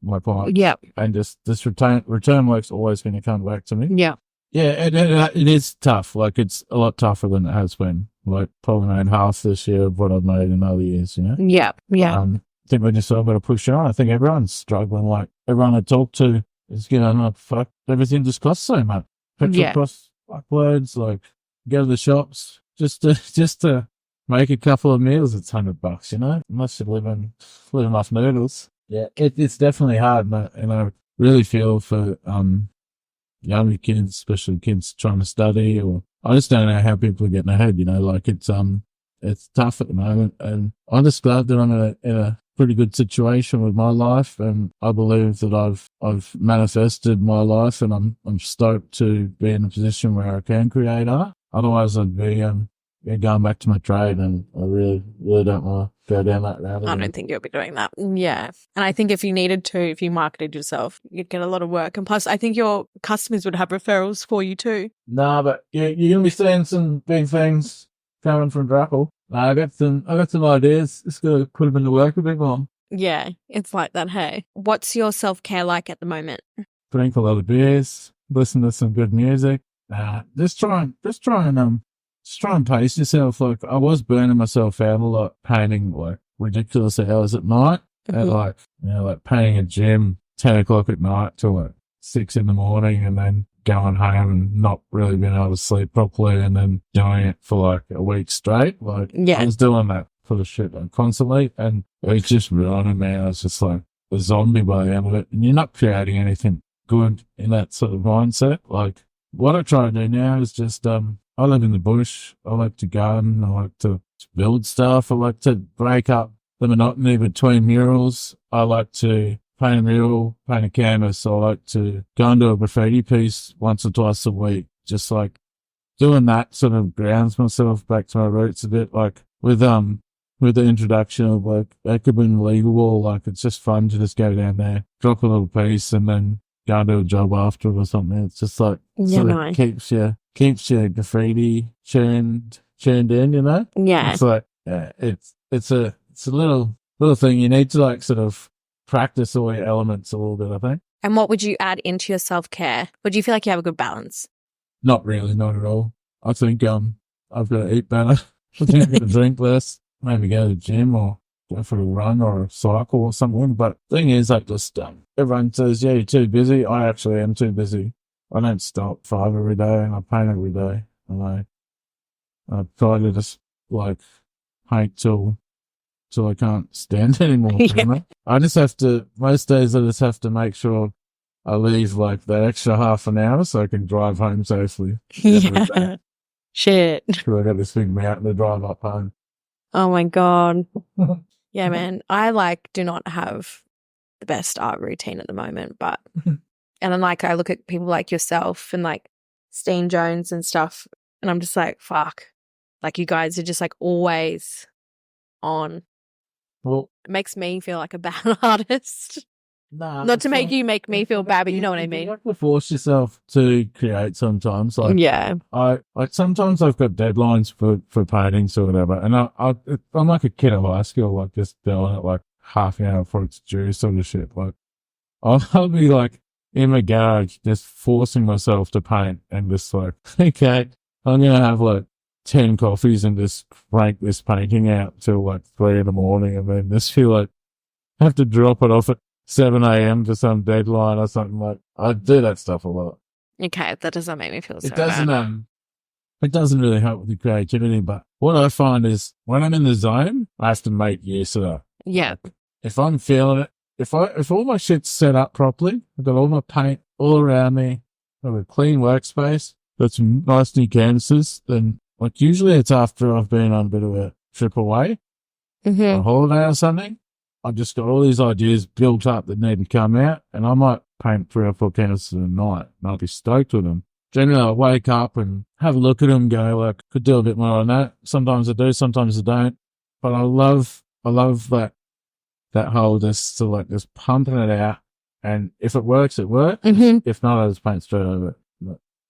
S3: my clients.
S2: Yeah.
S3: And just this return work's always going to come back to me.
S2: Yeah.
S3: Yeah, it is tough. Like, it's a lot tougher than it has been. Like, probably made half this year of what I've made in other years, you know?
S2: Yeah. Yeah.
S3: I think we just all got to push on. I think everyone's struggling. Like, everyone I talk to is, fuck, everything just costs so much. Petrol costs fuckloads. Like, go to the shops just to make a couple of meals. It's $100, you know, unless you're living off noodles. Yeah, it's definitely hard, and I really feel for younger kids, especially kids trying to study, or I just don't know how people are getting ahead, you know, like it's tough at the moment, and I'm just glad that I'm in a pretty good situation with my life, and I believe that I've manifested my life, and I'm stoked to be in a position where I can create art. Otherwise I'd be going back to my trade, and I really don't want to go down that route.
S2: I don't think you'll be doing that. Yeah. And I think if you needed to, if you marketed yourself, you'd get a lot of work. And plus, I think your customers would have referrals for you too.
S3: Nah, but you're going to be seeing some big things coming from Drapl. I got some ideas. Just got to put them into work a bit more.
S2: Yeah, it's like that, hey. What's your self-care like at the moment?
S3: Drink a lot of beers, listen to some good music. Just try and pace yourself. Like, I was burning myself out a lot, painting like ridiculous hours at night. And like painting a gym 10 o'clock at night till like 6 in the morning, and then going home and not really being able to sleep properly, and then doing it for like a week straight. Like, I was doing that for the shit like constantly, and it was just running, man. I was just like a zombie by the end of it, and you're not creating anything good in that sort of mindset. Like, what I try to do now is just, I live in the bush. I like to garden. I like to build stuff. I like to break up the monotony between murals. I like to paint a mural, paint a canvas. I like to go and do a graffiti piece once or twice a week. Just like doing that sort of grounds myself back to my roots a bit. Like with the introduction of like invaluable, like it's just fun to just go down there, drop a little piece, and then go and do a job after it or something. It's just like keeps your graffiti churned in, you know?
S2: Yeah.
S3: It's like it's a little thing you need to like sort of practice all your elements a little bit, I think.
S2: And what would you add into your self-care? Would you feel like you have a good balance?
S3: Not really, not at all. I think I've got to eat better. I think I've got to drink less, maybe go to the gym or go for a run or a cycle or something. But the thing is, like, just everyone says, yeah, you're too busy. I actually am too busy. I don't stop 5 every day, and I paint every day. And I try to just like paint till I can't stand anymore.
S2: Yeah.
S3: I just have to, most days I just have to make sure I leave like that extra half an hour so I can drive home safely.
S2: Yeah. Shit.
S3: Because I got this big mountain to drive up home.
S2: Oh my God. Yeah, man. I do not have the best art routine at the moment, but, and then I look at people like yourself and like Steen Jones and stuff, and I'm just like, fuck. Like, you guys are just like always on.
S3: Well,
S2: it makes me feel like a bad artist.
S3: Nah,
S2: not to make me feel bad, but you know what I mean.
S3: You have to force yourself to create sometimes. Like,
S2: yeah.
S3: Sometimes I've got deadlines for paintings or whatever, and I'm like a kid at high school, like just doing it like half an hour before it's due, sort of shit. Like, I'll be like in my garage just forcing myself to paint, and just like, okay, I'm gonna have like 10 coffees and just crank this painting out till like 3 in the morning, and then just feel like I have to drop it off at 7 a.m. to some deadline or something. Like, I do that stuff a lot.
S2: Okay, that doesn't make me feel so
S3: bad. It doesn't really help with the creativity, but what I find is when I'm in the zone, I have to make use of that.
S2: Yeah.
S3: If I'm feeling it, if all my shit's set up properly, I've got all my paint all around me, I've got a clean workspace, got some nice new canvases, then like usually it's after I've been on a bit of a trip away, on a holiday or something. I've just got all these ideas built up that need to come out, and I might paint 3 or 4 canvases a night, and I'll be stoked with them. Generally, I wake up and have a look at them and go, like, could do a bit more on that. Sometimes I do, sometimes I don't. But I love that that whole just sort of like just pumping it out, and if it works, it works.
S2: Mhm.
S3: If not, I just paint straight over it.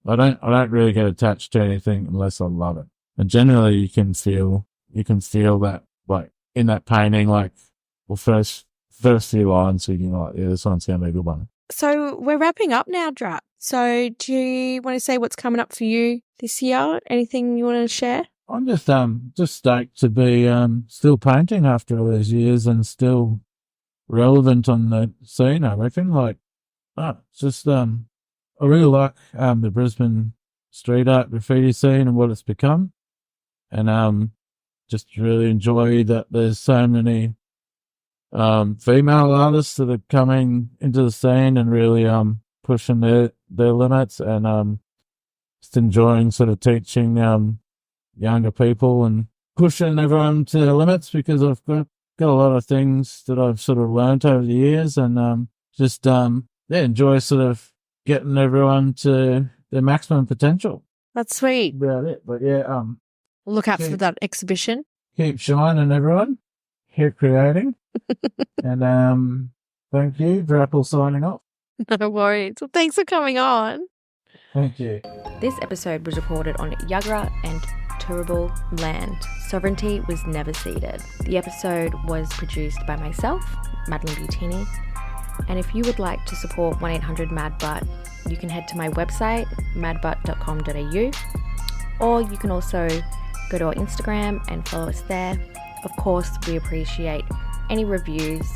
S3: But I don't really get attached to anything unless I love it. And generally, you can feel that, like, in that painting, like, well, first few lines, you're like, yeah, this one's gonna be a good one.
S2: So we're wrapping up now, Drap. So do you want to say what's coming up for you this year? Anything you want to share?
S3: I'm just stoked to be still painting after all these years and still relevant on the scene. I reckon, like, it's just I really like the Brisbane street art graffiti scene and what it's become, and just really enjoy that there's so many female artists that are coming into the scene and really pushing their limits, and just enjoying sort of teaching younger people and pushing everyone to their limits, because I've got a lot of things that I've sort of learnt over the years, and just enjoy sort of getting everyone to their maximum potential.
S2: That's sweet.
S3: About it. But yeah,
S2: Look out for that exhibition.
S3: keep shining, everyone. Keep creating. And thank you. Drapl signing off.
S2: No worries. Well, thanks for coming on.
S3: Thank you.
S2: This episode was recorded on Yuggera and Turrbal land. Sovereignty was never ceded. The episode was produced by myself, Madeline Butini. And if you would like to support 1-800-MAD-BUTT, you can head to my website, madbutt.com.au, or you can also go to our Instagram and follow us there. Of course, we appreciate any reviews,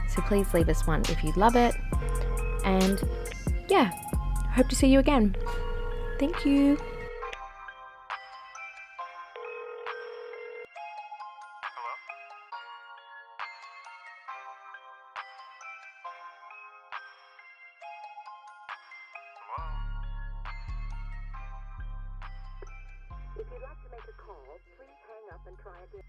S2: so please leave us one if you love it. And yeah, hope to see you again. Thank you.
S1: If you'd like to make a call, please hang up and try again.